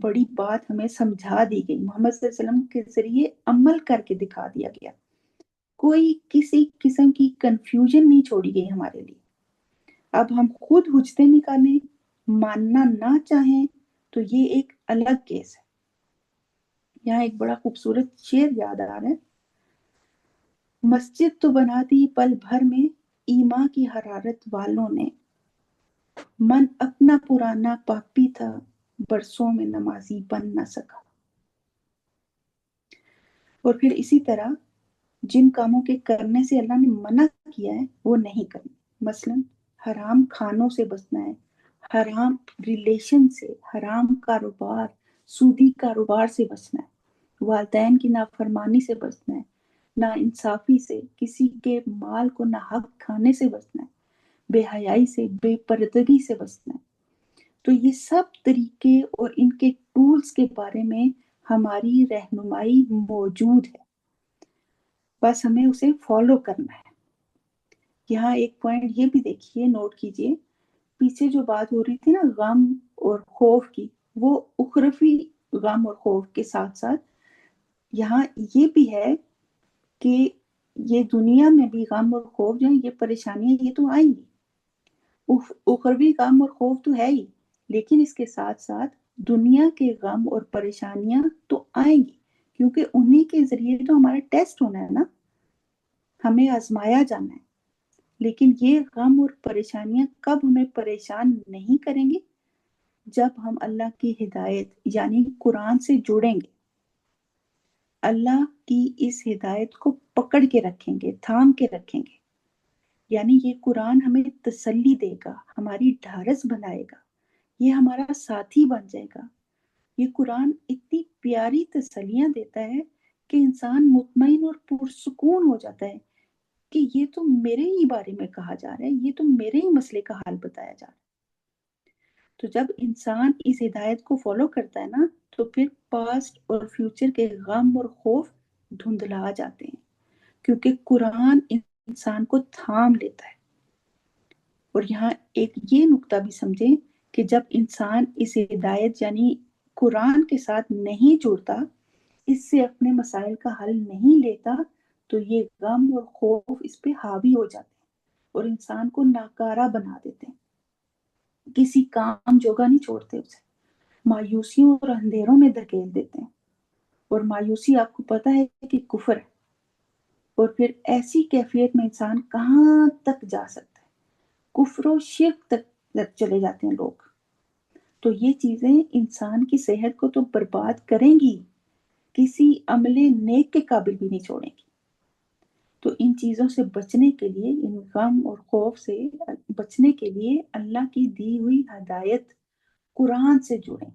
بڑی بات ہمیں سمجھا دی گئی، محمد صلی اللہ علیہ وسلم کے ذریعے عمل کر کے دکھا دیا گیا۔ کوئی کسی قسم کی کنفیوژن نہیں چھوڑی گئی ہمارے لیے۔ اب ہم خود حجتیں نکالیں، ماننا نہ چاہیں تو یہ ایک الگ کیس ہے۔ یہاں ایک بڑا خوبصورت شعر یاد آ رہا ہے، مسجد تو بنا دی پل بھر میں ایمان کی حرارت والوں نے، من اپنا پرانا پاپی تھا برسوں میں نمازی بن نہ سکا۔ اور پھر اسی طرح جن کاموں کے کرنے سے اللہ نے منع کیا ہے وہ نہیں کرنے، مثلا حرام کھانوں سے بچنا ہے، حرام ریلیشن سے، حرام کاروبار، سودی کاروبار سے بچنا ہے، والدین کی نافرمانی سے بچنا ہے، نا انصافی سے، کسی کے مال کو ناحق کھانے سے بچنا ہے، بے حیائی سے، بے پردگی سے بچنا ہے۔ تو یہ سب طریقے اور ان کے ٹولز کے بارے میں ہماری رہنمائی موجود ہے، بس ہمیں اسے فالو کرنا ہے۔ یہاں ایک پوائنٹ یہ بھی دیکھیے، نوٹ کیجئے، پیچھے جو بات ہو رہی تھی نا غم اور خوف کی، وہ اخروی غم اور خوف کے ساتھ ساتھ یہاں یہ بھی ہے کہ یہ دنیا میں بھی غم اور خوف جو ہیں، یہ پریشانیاں یہ تو آئیں گی، اخروی غم اور خوف تو ہے ہی، لیکن اس کے ساتھ ساتھ دنیا کے غم اور پریشانیاں تو آئیں گی، کیونکہ انہی کے ذریعے تو ہمارا ٹیسٹ ہونا ہے نا، ہمیں آزمایا جانا ہے۔ لیکن یہ غم اور پریشانیاں کب ہمیں پریشان نہیں کریں گے؟ جب ہم اللہ کی ہدایت یعنی قرآن سے جڑیں گے، اللہ کی اس ہدایت کو پکڑ کے رکھیں گے، تھام کے رکھیں گے، یعنی یہ قرآن ہمیں تسلی دے گا، ہماری ڈھارس بنائے گا، یہ ہمارا ساتھی بن جائے گا۔ یہ قرآن اتنی پیاری تسلیاں دیتا ہے کہ انسان مطمئن اور پرسکون ہو جاتا ہے کہ یہ تو میرے ہی بارے میں کہا جا رہا ہے، یہ تو میرے ہی مسئلے کا حل بتایا جا رہا ہے۔ تو جب انسان اس ہدایت کو فالو کرتا ہے نا، تو پھر پاسٹ اور فیوچر کے غم اور خوف دھندلا جاتے ہیں، کیونکہ قرآن انسان کو تھام لیتا ہے۔ اور یہاں ایک یہ نقطہ بھی سمجھیں کہ جب انسان اس ہدایت یعنی قرآن کے ساتھ نہیں جڑتا، اس سے اپنے مسائل کا حل نہیں لیتا، تو یہ غم اور خوف اس پہ حاوی ہو جاتے ہیں اور انسان کو ناکارہ بنا دیتے ہیں، کسی کام جوگا نہیں چھوڑتے، اسے مایوسیوں اور اندھیروں میں دھکیل دیتے ہیں۔ اور مایوسی آپ کو پتہ ہے کہ کفر ہے، اور پھر ایسی کیفیت میں انسان کہاں تک جا سکتا ہے، کفر و شرک تک چلے جاتے ہیں لوگ۔ تو یہ چیزیں انسان کی صحت کو تو برباد کریں گی، کسی عمل نیک کے قابل بھی نہیں چھوڑیں گی۔ تو ان چیزوں سے بچنے کے لیے، ان غم اور خوف سے بچنے کے لیے اللہ کی دی ہوئی ہدایت قرآن سے جڑیں،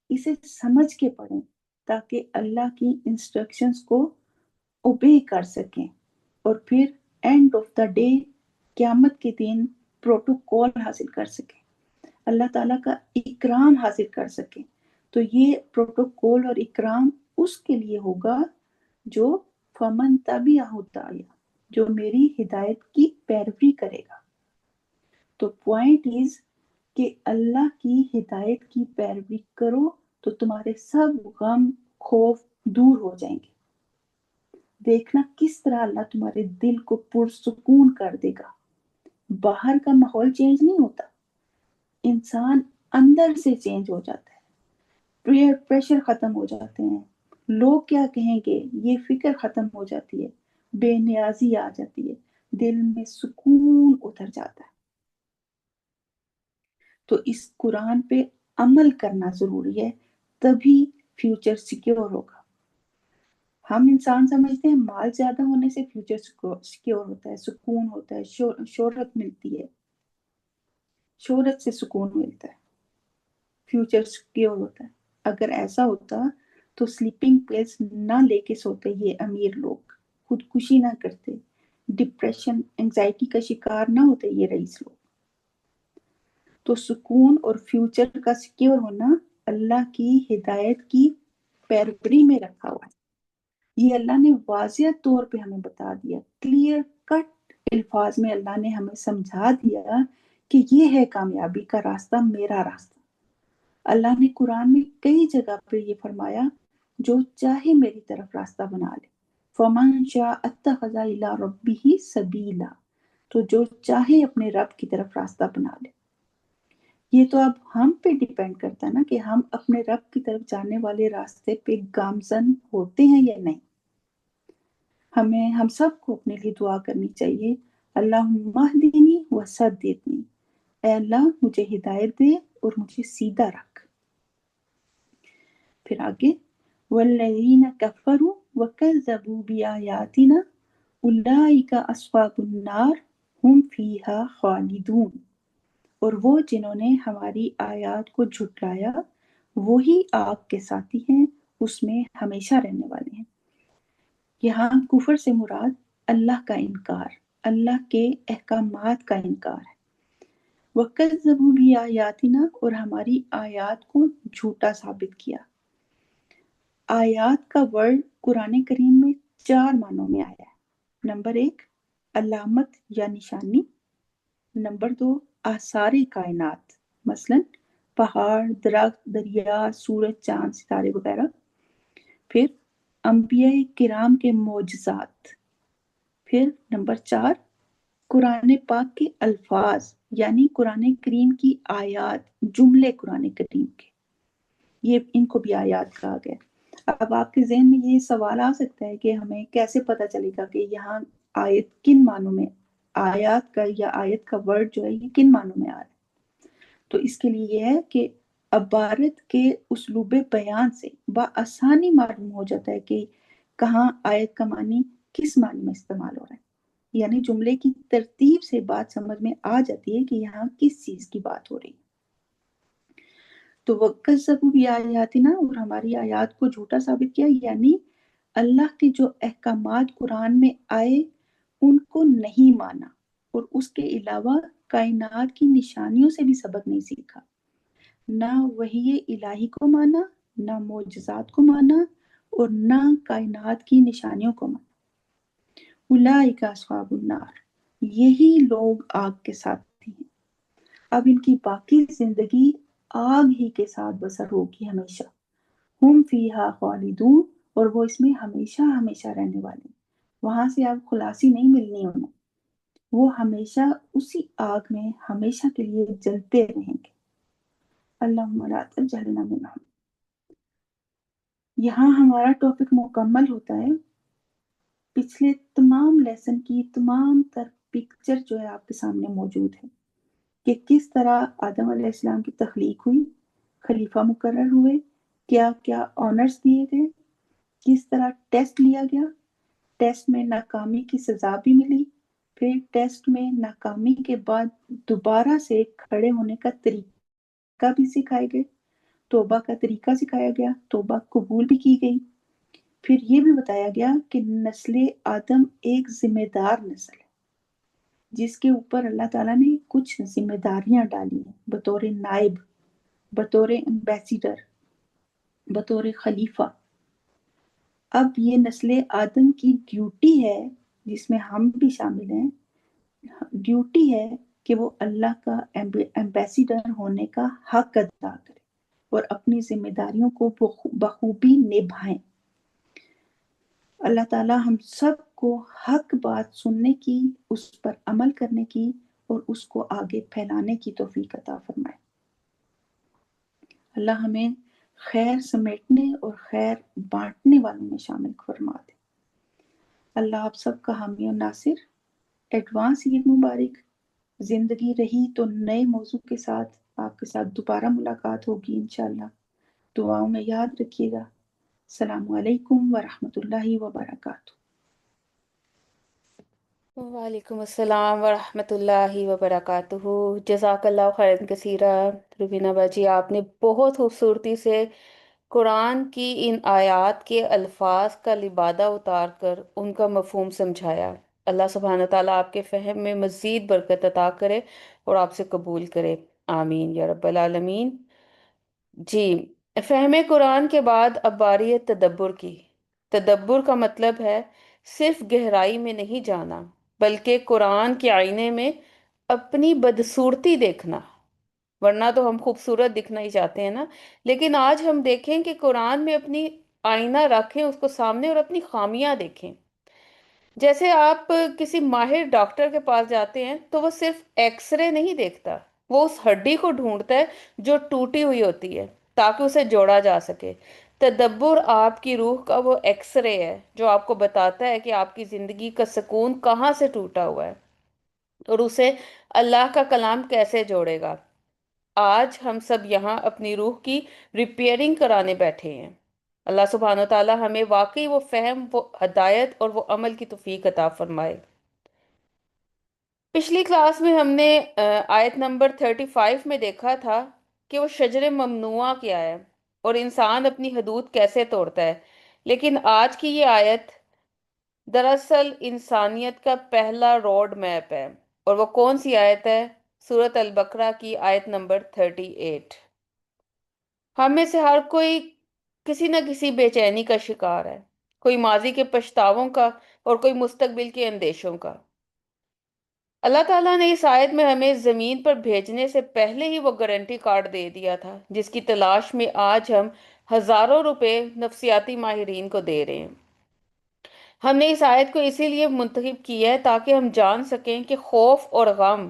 اسے سمجھ کے پڑھیں، تاکہ اللہ کی انسٹرکشنز کو اوبے کر سکیں، اور پھر اینڈ آف دا ڈے، قیامت کے دن پروٹوکول حاصل کر سکیں، اللہ تعالیٰ کا اکرام حاصل کر سکیں۔ تو یہ پروٹوکول اور اکرام اس کے لیے ہوگا جو فمن تبعہ ہدایا، جو میری ہدایت کی پیروی کرے گا. تو پوائنٹ از کہ اللہ کی ہدایت کی پیروی کرو تو تمہارے سب غم خوف دور ہو جائیں گے. دیکھنا کس طرح اللہ تمہارے دل کو پرسکون کر دے گا. باہر کا ماحول چینج نہیں ہوتا، انسان اندر سے چینج ہو جاتا ہے. پریشر ختم ہو جاتے ہیں، لوگ کیا کہیں گے یہ فکر ختم ہو جاتی ہے، بے نیازی آ جاتی ہے، دل میں سکون اتر جاتا ہے. تو اس قرآن پہ عمل کرنا ضروری ہے، تبھی فیوچر سیکیور ہوگا. ہم انسان سمجھتے ہیں مال زیادہ ہونے سے فیوچر سیکیور ہوتا ہے، سکون ہوتا ہے، شہرت ملتی ہے، شہرت سے سکون ملتا ہے، فیوچر سیکیور ہوتا ہے. اگر ایسا ہوتا تو سلیپنگ پلس نہ لے کے سوتے یہ امیر لوگ، خودکشی نہ کرتے، ڈپریشن انگزائٹی کا شکار نہ ہوتے یہ رئیس لوگ. تو سکون اور فیوچر کا سیکیور ہونا اللہ کی ہدایت کی پیروی میں رکھا ہوا ہے. یہ اللہ نے واضح طور پہ ہمیں بتا دیا، کلیئر کٹ الفاظ میں اللہ نے ہمیں سمجھا دیا کہ یہ ہے کامیابی کا راستہ، میرا راستہ. اللہ نے قرآن میں کئی جگہ پہ یہ فرمایا جو چاہے میری طرف راستہ بنا لے. فَمَن شَاءَ اتَّخَذَ إِلَىٰ رَبِّهِ سَبِيلًا، تو جو چاہے اپنے رب کی طرف راستہ بنا لے. یہ تو اب ہم پہ ڈیپینڈ کرتا ہے نا کہ ہم اپنے رب کی طرف جانے والے راستے پہ گامزن ہوتے ہیں یا نہیں. ہم سب کو اپنے لیے دعا کرنی چاہیے، اللہم اہدنی وسددنی، اے اللہ مجھے ہدایت دے اور مجھے سیدھا رکھ. پھر آگے والذین کفروا وکذبوا بآیاتنا اولئک اصحاب النار ہم فیہا خالدون. اور وہ جنہوں نے ہماری آیات کو جھٹلایا وہی آگ کے ساتھی ہیں، اس میں ہمیشہ رہنے والے ہیں. یہاں کفر سے مراد اللہ کا انکار، اللہ کے احکامات کا انکار ہے. وَكَذَّبُوا بِآيَاتِنَا، اور ہماری آیات کو جھوٹا ثابت کیا. آیات کا ورڈ قرآن کریم میں 4 معنوں میں آیا ہے. نمبر 1 علامت یا نشانی، نمبر 2 آثار کائنات، مثلا پہاڑ، درخت، دریا، سورج، چاند، ستارے وغیرہ. پھر انبیاء کرام کے معجزات. پھر نمبر 4 قرآن پاک کے الفاظ، یعنی قرآن کریم کی آیات، جملے قرآن کریم کے، یہ ان کو بھی آیات کہا گیا. اب آپ کے ذہن میں یہ سوال آ سکتا ہے کہ ہمیں کیسے پتہ چلے گا کہ یہاں آیت کن معنوں میں، آیات کا یا آیت کا ورڈ جو ہے یہ کن معنوں میں آ رہا ہے. تو اس کے لیے یہ ہے کہ عبارت کے اسلوب بیان سے بآسانی معلوم ہو جاتا ہے کہ کہاں آیت کا معنی کس معنی میں استعمال ہو رہا ہے. یعنی جملے کی ترتیب سے بات سمجھ میں آ جاتی ہے کہ یہاں کس چیز کی بات ہو رہی ہے. تو وَكَذَّبُوا بِآيَاتِنَا، اور ہماری آیات کو جھوٹا ثابت کیا، یعنی اللہ کے جو احکامات قرآن میں آئے ان کو نہیں مانا، اور اس کے علاوہ کائنات کی نشانیوں سے بھی سبق نہیں سیکھا. نہ وحی الہی کو مانا، نہ معجزات کو مانا، اور نہ کائنات کی نشانیوں کو مانا. اولئک اصحاب النار، یہی لوگ آگ کے ساتھی ہیں. اب ان کی باقی زندگی آگ ہی کے ساتھ بسر ہوگی ہمیشہ. ہم فیہا خالدون، اور وہ اس میں ہمیشہ ہمیشہ رہنے والے ہیں. وہاں سے اب خلاصی نہیں ملنی انہیں، وہ ہمیشہ اسی آگ میں ہمیشہ کے لیے جلتے رہیں گے. اللہم لا تجعلنا منہم. یہاں ہمارا ٹاپک مکمل ہوتا ہے. پچھلے تمام لیسن کی تمام تر پکچر جو ہے آپ کے سامنے موجود ہے کہ کس طرح آدم علیہ السلام کی تخلیق ہوئی، خلیفہ مقرر ہوئے، کیا کیا آنرز دیے گئے، کس طرح ٹیسٹ لیا گیا، ٹیسٹ میں ناکامی کی سزا بھی ملی، پھر ٹیسٹ میں ناکامی کے بعد دوبارہ سے کھڑے ہونے کا طریقہ بھی سکھائے گئے، توبہ کا طریقہ سکھایا گیا، توبہ قبول بھی کی گئی. پھر یہ بھی بتایا گیا کہ نسل آدم ایک ذمہ دار نسل ہے جس کے اوپر اللہ تعالیٰ نے کچھ ذمہ داریاں ڈالی ہیں، بطور نائب، بطور ایمبیسیڈر، بطور خلیفہ. اب یہ نسل آدم کی ڈیوٹی ہے جس میں ہم بھی شامل ہیں، ڈیوٹی ہے کہ وہ اللہ کا ایمبیسیڈر ہونے کا حق ادا کرے اور اپنی ذمہ داریوں کو بخوبی نبھائیں۔ اللہ تعالیٰ ہم سب کو حق بات سننے کی، اس پر عمل کرنے کی اور اس کو آگے پھیلانے کی توفیق عطا فرمائے۔ اللہ ہمیں خیر سمیٹنے اور خیر بانٹنے والوں میں شامل فرما دے۔ اللہ آپ سب کا حامی و ناصر۔ ایڈوانس عید مبارک۔ زندگی رہی تو نئے موضوع کے ساتھ آپ کے ساتھ دوبارہ ملاقات ہوگی انشاءاللہ۔ دعاؤں میں یاد رکھیے گا۔ السلام علیکم ورحمۃ اللہ وبرکاتہ۔ وعلیکم السلام ورحمۃ اللہ وبرکاتہ۔ جزاک اللہ خیرن کثیرہ روبینہ باجی، آپ نے بہت خوبصورتی سے قرآن کی ان آیات کے الفاظ کا لبادہ اتار کر ان کا مفہوم سمجھایا۔ اللہ سبحانہ تعالیٰ آپ کے فہم میں مزید برکت عطا کرے اور آپ سے قبول کرے، آمین یا رب العالمین۔ جی، فہم قرآن کے بعد اب باری ہے تدبر کی۔ تدبر کا مطلب ہے صرف گہرائی میں نہیں جانا، بلکہ قرآن کے آئینے میں اپنی بدصورتی دیکھنا۔ ورنہ تو ہم خوبصورت دکھنا ہی چاہتے ہیں نا، لیکن آج ہم دیکھیں کہ قرآن میں اپنی آئینہ رکھیں اس کو سامنے اور اپنی خامیاں دیکھیں۔ جیسے آپ کسی ماہر ڈاکٹر کے پاس جاتے ہیں تو وہ صرف ایکس رے نہیں دیکھتا، وہ اس ہڈی کو ڈھونڈتا ہے جو ٹوٹی ہوئی ہوتی ہے تاکہ اسے جوڑا جا سکے۔ تدبر آپ کی روح کا وہ ایکس رے ہے جو آپ کو بتاتا ہے کہ آپ کی زندگی کا سکون کہاں سے ٹوٹا ہوا ہے اور اسے اللہ کا کلام کیسے جوڑے گا۔ آج ہم سب یہاں اپنی روح کی ریپیئرنگ کرانے بیٹھے ہیں۔ اللہ سبحانہ وتعالی ہمیں واقعی وہ فہم، وہ ہدایت اور وہ عمل کی توفیق عطا فرمائے۔ پچھلی کلاس میں ہم نے آیت نمبر 35 میں دیکھا تھا کہ وہ شجر ممنوعہ کیا ہے اور انسان اپنی حدود کیسے توڑتا ہے، لیکن آج کی یہ آیت دراصل انسانیت کا پہلا روڈ میپ ہے۔ اور وہ کون سی آیت ہے؟ سورۃ البقرہ کی آیت نمبر 38۔ ہم میں سے ہر کوئی کسی نہ کسی بے چینی کا شکار ہے، کوئی ماضی کے پچھتاووں کا اور کوئی مستقبل کے اندیشوں کا۔ اللہ تعالیٰ نے اس آیت میں ہمیں زمین پر بھیجنے سے پہلے ہی وہ گارنٹی کارڈ دے دیا تھا جس کی تلاش میں آج ہم ہزاروں روپے نفسیاتی ماہرین کو دے رہے ہیں۔ ہم نے اس آیت کو اسی لیے منتخب کیا ہے تاکہ ہم جان سکیں کہ خوف اور غم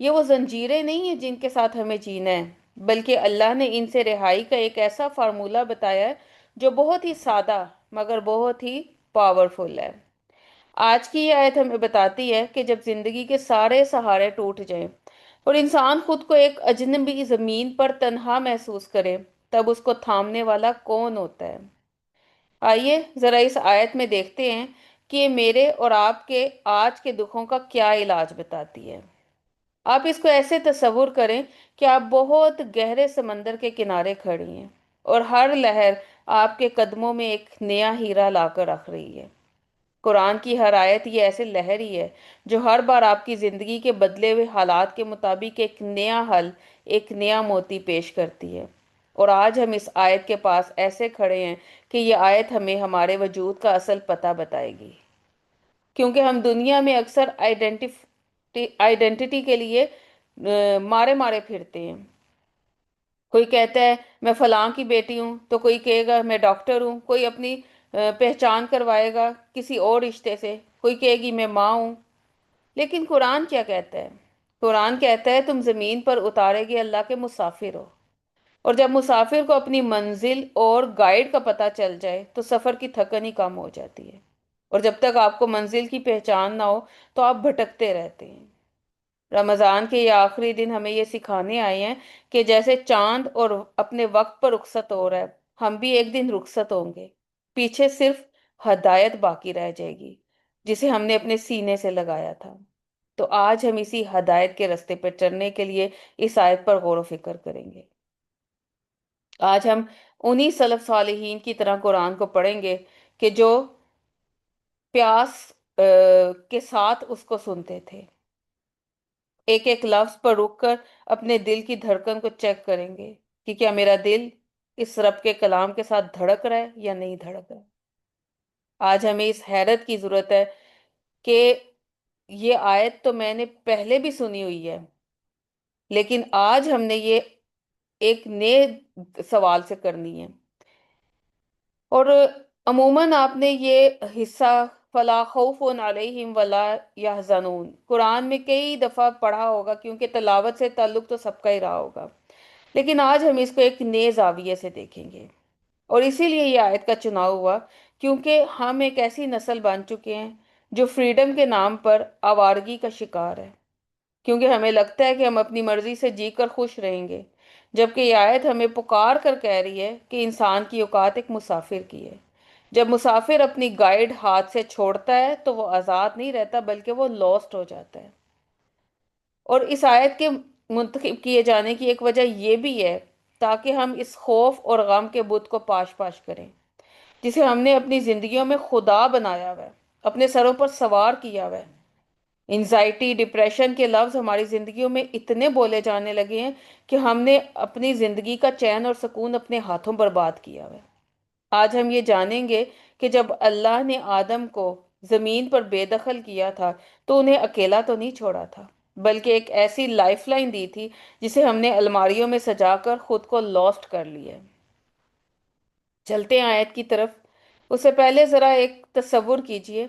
یہ وہ زنجیریں نہیں ہیں جن کے ساتھ ہمیں جینا ہے، بلکہ اللہ نے ان سے رہائی کا ایک ایسا فارمولہ بتایا ہے جو بہت ہی سادہ مگر بہت ہی پاورفل ہے۔ آج کی یہ آیت ہمیں بتاتی ہے کہ جب زندگی کے سارے سہارے ٹوٹ جائیں اور انسان خود کو ایک اجنبی زمین پر تنہا محسوس کرے، تب اس کو تھامنے والا کون ہوتا ہے؟ آئیے ذرا اس آیت میں دیکھتے ہیں کہ یہ میرے اور آپ کے آج کے دکھوں کا کیا علاج بتاتی ہے۔ آپ اس کو ایسے تصور کریں کہ آپ بہت گہرے سمندر کے کنارے کھڑی ہیں اور ہر لہر آپ کے قدموں میں ایک نیا ہیرا لا کر رکھ رہی ہے۔ قرآن کی ہر آیت یہ ایسے لہر ہی ہے جو ہر بار آپ کی زندگی کے بدلے ہوئے حالات کے مطابق ایک نیا حل، ایک نیا موتی پیش کرتی ہے۔ اور آج ہم اس آیت کے پاس ایسے کھڑے ہیں کہ یہ آیت ہمیں ہمارے وجود کا اصل پتہ بتائے گی، کیونکہ ہم دنیا میں اکثر آئیڈینٹی کے لیے مارے مارے پھرتے ہیں۔ کوئی کہتا ہے میں فلاں کی بیٹی ہوں تو کوئی کہے گا میں ڈاکٹر ہوں، کوئی اپنی پہچان کروائے گا کسی اور رشتے سے، کوئی کہے گی میں ماں ہوں۔ لیکن قرآن کیا کہتا ہے؟ قرآن کہتا ہے تم زمین پر اتارے گئے اللہ کے مسافر ہو، اور جب مسافر کو اپنی منزل اور گائیڈ کا پتہ چل جائے تو سفر کی تھکن ہی کم ہو جاتی ہے، اور جب تک آپ کو منزل کی پہچان نہ ہو تو آپ بھٹکتے رہتے ہیں۔ رمضان کے یہ آخری دن ہمیں یہ سکھانے آئے ہیں کہ جیسے چاند اور اپنے وقت پر رخصت ہو رہا ہے، ہم بھی ایک دن رخصت ہوں گے۔ پیچھے صرف ہدایت باقی رہ جائے گی جسے ہم نے اپنے سینے سے لگایا تھا۔ تو آج ہم اسی ہدایت کے رستے پر چلنے کے لیے اس آیت پر غور و فکر کریں گے۔ آج ہم انہی سلف صالحین کی طرح قرآن کو پڑھیں گے کہ جو پیاس کے ساتھ اس کو سنتے تھے، ایک ایک لفظ پر رک کر اپنے دل کی دھڑکن کو چیک کریں گے کہ کیا میرا دل اس رب کے کلام کے ساتھ دھڑک رہا ہے یا نہیں دھڑک رہا ہے۔ آج ہمیں اس حیرت کی ضرورت ہے کہ یہ آیت تو میں نے پہلے بھی سنی ہوئی ہے، لیکن آج ہم نے یہ ایک نئے سوال سے کرنی ہے۔ اور عموماً آپ نے یہ حصہ فلا خوف علیہم ولا یحزنون قرآن میں کئی دفعہ پڑھا ہوگا، کیونکہ تلاوت سے تعلق تو سب کا ہی رہا ہوگا، لیکن آج ہم اس کو ایک نئے زاویے سے دیکھیں گے۔ اور اسی لیے یہ آیت کا چناؤ ہوا، کیونکہ ہم ایک ایسی نسل بن چکے ہیں جو فریڈم کے نام پر آوارگی کا شکار ہے، کیونکہ ہمیں لگتا ہے کہ ہم اپنی مرضی سے جی کر خوش رہیں گے، جبکہ یہ آیت ہمیں پکار کر کہہ رہی ہے کہ انسان کی اوقات ایک مسافر کی ہے۔ جب مسافر اپنی گائیڈ ہاتھ سے چھوڑتا ہے تو وہ آزاد نہیں رہتا، بلکہ وہ لاسٹ ہو جاتا ہے۔ اور اس آیت کے منتخب کیے جانے کی ایک وجہ یہ بھی ہے تاکہ ہم اس خوف اور غم کے بت کو پاش پاش کریں، جسے ہم نے اپنی زندگیوں میں خدا بنایا ہوا ہے، اپنے سروں پر سوار کیا ہوا ہے۔ انزائٹی، ڈپریشن کے لفظ ہماری زندگیوں میں اتنے بولے جانے لگے ہیں کہ ہم نے اپنی زندگی کا چین اور سکون اپنے ہاتھوں برباد کیا ہوا ہے۔ آج ہم یہ جانیں گے کہ جب اللہ نے آدم کو زمین پر بے دخل کیا تھا تو انہیں اکیلا تو نہیں چھوڑا تھا، بلکہ ایک ایسی لائف لائن دی تھی جسے ہم نے الماریوں میں سجا کر خود کو لاسٹ کر لیا ہے۔ چلتے ہیں آیت کی طرف۔ اس سے پہلے ذرا ایک تصور کیجئے،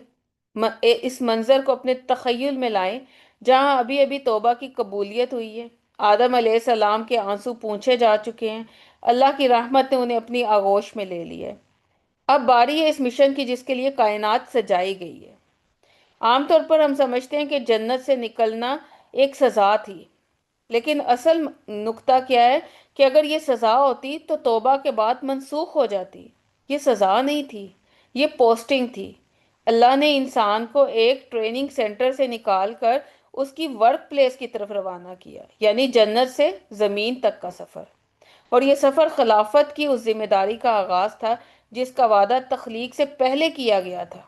اس منظر کو اپنے تخیل میں لائیں جہاں ابھی ابھی توبہ کی قبولیت ہوئی ہے، آدم علیہ السلام کے آنسو پونچھے جا چکے ہیں، اللہ کی رحمت نے انہیں اپنی آغوش میں لے لیا ہے۔ اب باری ہے اس مشن کی جس کے لیے کائنات سجائی گئی ہے۔ عام طور پر ہم سمجھتے ہیں کہ جنت سے نکلنا ایک سزا تھی، لیکن اصل نقطہ کیا ہے کہ اگر یہ سزا ہوتی تو توبہ کے بعد منسوخ ہو جاتی۔ یہ سزا نہیں تھی، یہ پوسٹنگ تھی۔ اللہ نے انسان کو ایک ٹریننگ سینٹر سے نکال کر اس کی ورک پلیس کی طرف روانہ کیا، یعنی جنت سے زمین تک کا سفر۔ اور یہ سفر خلافت کی اس ذمہ داری کا آغاز تھا جس کا وعدہ تخلیق سے پہلے کیا گیا تھا۔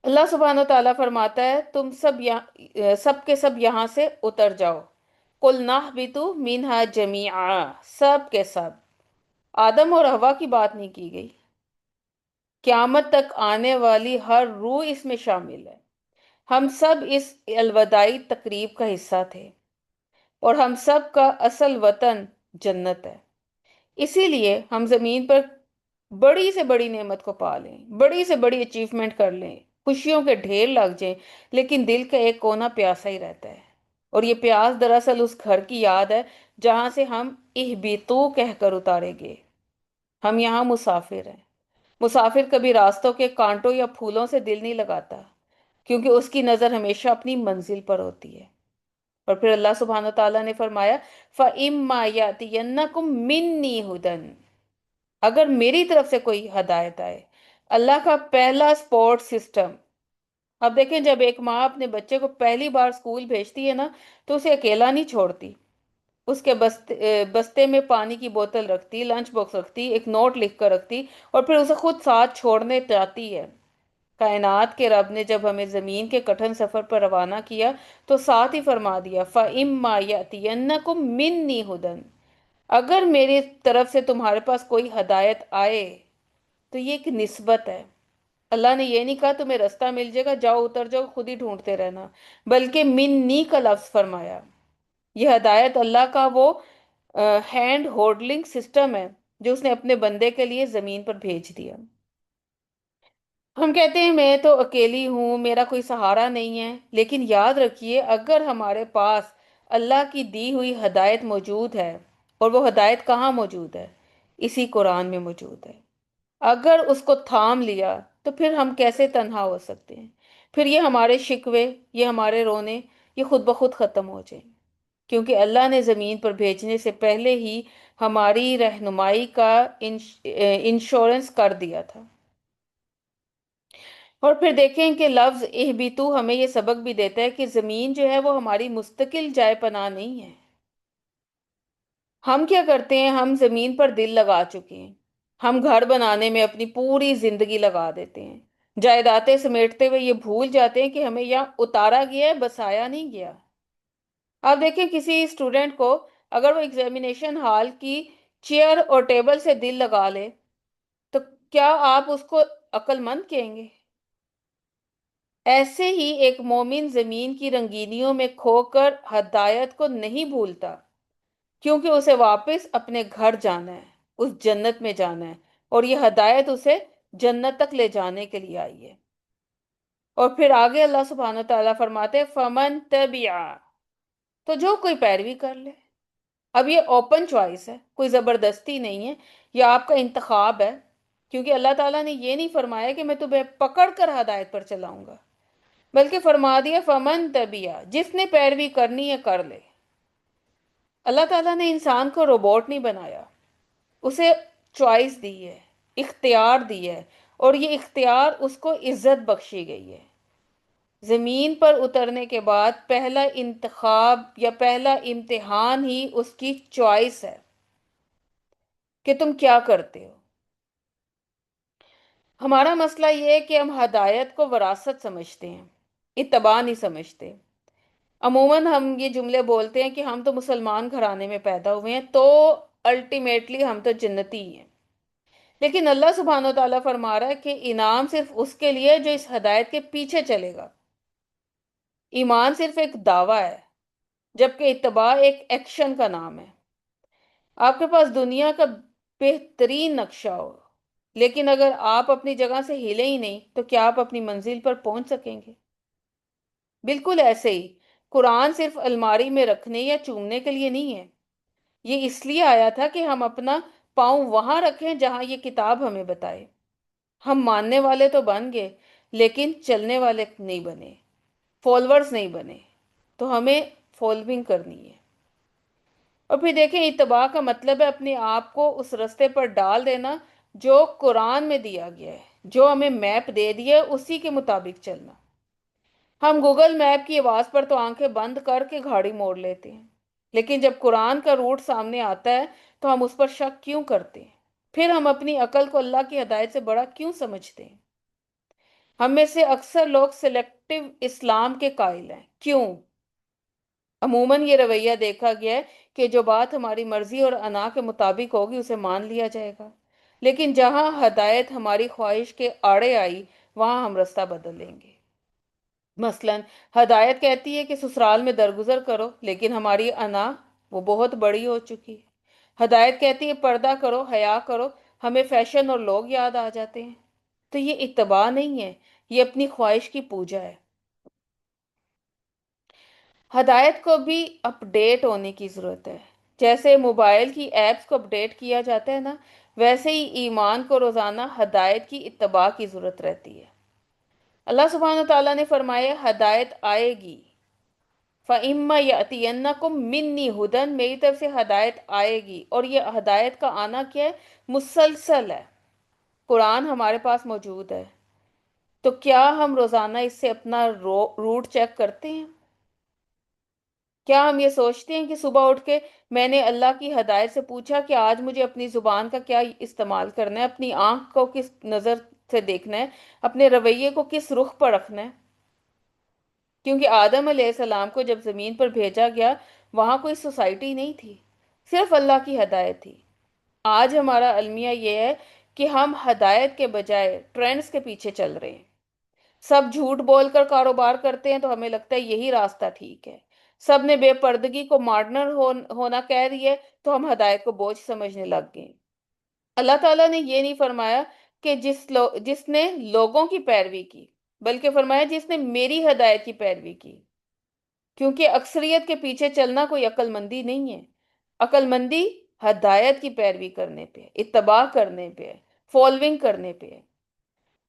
اللہ سبحانہ و تعالیٰ فرماتا ہے تم سب کے سب یہاں سے اتر جاؤ، قُلْ نَهْبِطُ مِنْهَا جَمِيعًا، سب کے سب۔ آدم اور حوا کی بات نہیں کی گئی، قیامت تک آنے والی ہر روح اس میں شامل ہے۔ ہم سب اس الوداعی تقریب کا حصہ تھے، اور ہم سب کا اصل وطن جنت ہے۔ اسی لیے ہم زمین پر بڑی سے بڑی نعمت کو پا لیں، بڑی سے بڑی اچیومنٹ کر لیں، خوشیوں کے ڈھیر لگ جائیں، لیکن دل کا ایک کونا پیاسا ہی رہتا ہے۔ اور یہ پیاس دراصل اس گھر کی یاد ہے جہاں سے ہم اہبطوا کہہ کر اتارے گئے۔ ہم یہاں مسافر ہیں۔ مسافر کبھی راستوں کے کانٹوں یا پھولوں سے دل نہیں لگاتا، کیونکہ اس کی نظر ہمیشہ اپنی منزل پر ہوتی ہے۔ اور پھر اللہ سبحانہ تعالیٰ نے فرمایا فَإِمَّا يَأْتِيَنَّكُم مِّنِّي هُدًى، اگر میری طرف سے کوئی ہدایت آئے۔ اللہ کا پہلا سپورٹ سسٹم۔ اب دیکھیں، جب ایک ماں اپنے بچے کو پہلی بار سکول بھیجتی ہے نا تو اسے اکیلا نہیں چھوڑتی، اس کے بستے میں پانی کی بوتل رکھتی، لنچ باکس رکھتی، ایک نوٹ لکھ کر رکھتی، اور پھر اسے خود ساتھ چھوڑنے جاتی ہے۔ کائنات کے رب نے جب ہمیں زمین کے کٹھن سفر پر روانہ کیا تو ساتھ ہی فرما دیا فَإِمَّا يَأْتِيَنَّكُم مِّنِّي هُدًى، اگر میری طرف سے تمہارے پاس کوئی ہدایت آئے تو یہ ایک نسبت ہے۔ اللہ نے یہ نہیں کہا تمہیں رستہ مل جائے گا، جاؤ اتر جاؤ خود ہی ڈھونڈتے رہنا، بلکہ منی کا لفظ فرمایا۔ یہ ہدایت اللہ کا وہ ہینڈ ہولڈنگ سسٹم ہے جو اس نے اپنے بندے کے لیے زمین پر بھیج دیا۔ ہم کہتے ہیں میں تو اکیلی ہوں، میرا کوئی سہارا نہیں ہے، لیکن یاد رکھیے اگر ہمارے پاس اللہ کی دی ہوئی ہدایت موجود ہے، اور وہ ہدایت کہاں موجود ہے؟ اسی قرآن میں موجود ہے۔ اگر اس کو تھام لیا تو پھر ہم کیسے تنہا ہو سکتے ہیں؟ پھر یہ ہمارے شکوے، یہ ہمارے رونے، یہ خود بخود ختم ہو جائیں، کیونکہ اللہ نے زمین پر بھیجنے سے پہلے ہی ہماری رہنمائی کا انشورنس کر دیا تھا۔ اور پھر دیکھیں کہ لفظ اہبتو ہمیں یہ سبق بھی دیتا ہے کہ زمین جو ہے وہ ہماری مستقل جائے پناہ نہیں ہے۔ ہم کیا کرتے ہیں؟ ہم زمین پر دل لگا چکے ہیں، ہم گھر بنانے میں اپنی پوری زندگی لگا دیتے ہیں، جائیدادیں سمیٹتے ہوئے یہ بھول جاتے ہیں کہ ہمیں یہاں اتارا گیا ہے، بسایا نہیں گیا۔ آپ دیکھیں کسی اسٹوڈنٹ کو اگر وہ ایگزامینیشن ہال کی چیئر اور ٹیبل سے دل لگا لے تو کیا آپ اس کو عقل مند کہیں گے؟ ایسے ہی ایک مومن زمین کی رنگینیوں میں کھو کر ہدایت کو نہیں بھولتا، کیونکہ اسے واپس اپنے گھر جانا ہے، اس جنت میں جانا ہے، اور یہ ہدایت اسے جنت تک لے جانے کے لیے آئی ہے۔ اور پھر آگے اللہ سبحانہ تعالیٰ فرماتے ہیں فمن تبع، تو جو کوئی پیروی کر لے۔ اب یہ اوپن چوائس ہے، کوئی زبردستی نہیں ہے، یہ آپ کا انتخاب ہے، کیونکہ اللہ تعالیٰ نے یہ نہیں فرمایا کہ میں تمہیں پکڑ کر ہدایت پر چلاؤں گا، بلکہ فرما دیا فمن تبع، جس نے پیروی کرنی ہے کر لے۔ اللہ تعالیٰ نے انسان کو روبوٹ نہیں بنایا، اسے چوائس دی ہے، اختیار دی ہے، اور یہ اختیار اس کو عزت بخشی گئی ہے۔ زمین پر اترنے کے بعد پہلا انتخاب یا پہلا امتحان ہی اس کی چوائس ہے کہ تم کیا کرتے ہو۔ ہمارا مسئلہ یہ ہے کہ ہم ہدایت کو وراثت سمجھتے ہیں، اتباع نہیں سمجھتے۔ عموماً ہم یہ جملے بولتے ہیں کہ ہم تو مسلمان گھرانے میں پیدا ہوئے ہیں تو الٹیمیٹلی ہم تو جنتی ہی ہیں، لیکن اللہ سبحانہ و تعالیٰ فرما رہا ہے کہ انعام صرف اس کے لیے جو اس ہدایت کے پیچھے چلے گا۔ ایمان صرف ایک دعویٰ ہے، جبکہ اتباع ایک ایکشن کا نام ہے۔ آپ کے پاس دنیا کا بہترین نقشہ ہو، لیکن اگر آپ اپنی جگہ سے ہلے ہی نہیں تو کیا آپ اپنی منزل پر پہنچ سکیں گے؟ بالکل ایسے ہی قرآن صرف الماری میں رکھنے یا چومنے کے لیے نہیں ہے، یہ اس لیے آیا تھا کہ ہم اپنا پاؤں وہاں رکھیں جہاں یہ کتاب ہمیں بتائے۔ ہم ماننے والے تو بن گئے، لیکن چلنے والے نہیں بنے، فالوورز نہیں بنے، تو ہمیں فالوئنگ کرنی ہے۔ اور پھر دیکھیں اتباع کا مطلب ہے اپنے آپ کو اس رستے پر ڈال دینا جو قرآن میں دیا گیا ہے، جو ہمیں میپ دے دیا ہے اسی کے مطابق چلنا۔ ہم گوگل میپ کی آواز پر تو آنکھیں بند کر کے گاڑی موڑ لیتے ہیں، لیکن جب قرآن کا روٹ سامنے آتا ہے تو ہم اس پر شک کیوں کرتے ہیں؟ پھر ہم اپنی عقل کو اللہ کی ہدایت سے بڑا کیوں سمجھتے ہیں؟ ہم میں سے اکثر لوگ سلیکٹو اسلام کے قائل ہیں، کیوں؟ عموماً یہ رویہ دیکھا گیا ہے کہ جو بات ہماری مرضی اور انا کے مطابق ہوگی اسے مان لیا جائے گا، لیکن جہاں ہدایت ہماری خواہش کے آڑے آئی وہاں ہم رستہ بدل لیں گے۔ مثلاً ہدایت کہتی ہے کہ سسرال میں درگزر کرو، لیکن ہماری انا وہ بہت بڑی ہو چکی ہے۔ ہدایت کہتی ہے پردہ کرو، حیا کرو، ہمیں فیشن اور لوگ یاد آ جاتے ہیں۔ تو یہ اتباع نہیں ہے، یہ اپنی خواہش کی پوجا ہے۔ ہدایت کو بھی اپ ڈیٹ ہونے کی ضرورت ہے، جیسے موبائل کی ایپس کو اپ ڈیٹ کیا جاتا ہے نا، ویسے ہی ایمان کو روزانہ ہدایت کی اتباع کی ضرورت رہتی ہے۔ اللہ سبحانہ تعالیٰ نے فرمایا ہدایت آئے گی، فَإِمَّا يَأْتِيَنَّكُم مِّنِّي هُدًى، میری طرف سے ہدایت آئے گی، اور یہ ہدایت کا آنا کیا ہے؟ مسلسل ہے۔ قرآن ہمارے پاس موجود ہے، تو کیا ہم روزانہ اس سے اپنا روٹ چیک کرتے ہیں؟ کیا ہم یہ سوچتے ہیں کہ صبح اٹھ کے میں نے اللہ کی ہدایت سے پوچھا کہ آج مجھے اپنی زبان کا کیا استعمال کرنا ہے، اپنی آنکھ کو کس نظر سے دیکھنا ہے، اپنے رویے کو کس رخ پر رکھنا ہے؟ کیونکہ آدم علیہ السلام کو جب زمین پر بھیجا گیا وہاں کوئی سوسائٹی نہیں تھی، صرف اللہ کی ہدایت تھی۔ آج ہمارا المیہ یہ ہے کہ ہم ہدایت کے بجائے ٹرینڈز کے پیچھے چل رہے ہیں۔ سب جھوٹ بول کر کاروبار کرتے ہیں تو ہمیں لگتا ہے یہی راستہ ٹھیک ہے۔ سب نے بے پردگی کو ماڈرن ہونا کہہ دیا تو ہم ہدایت کو بوجھ سمجھنے لگ گئے۔ اللہ تعالیٰ نے یہ نہیں فرمایا کہ جس نے لوگوں کی پیروی کی، بلکہ فرمایا جس نے میری ہدایت کی پیروی کی، کیونکہ اکثریت کے پیچھے چلنا کوئی عقل مندی نہیں ہے۔ عقل مندی ہدایت کی پیروی کرنے پہ، اتباع کرنے پہ، فالوئنگ کرنے پہ۔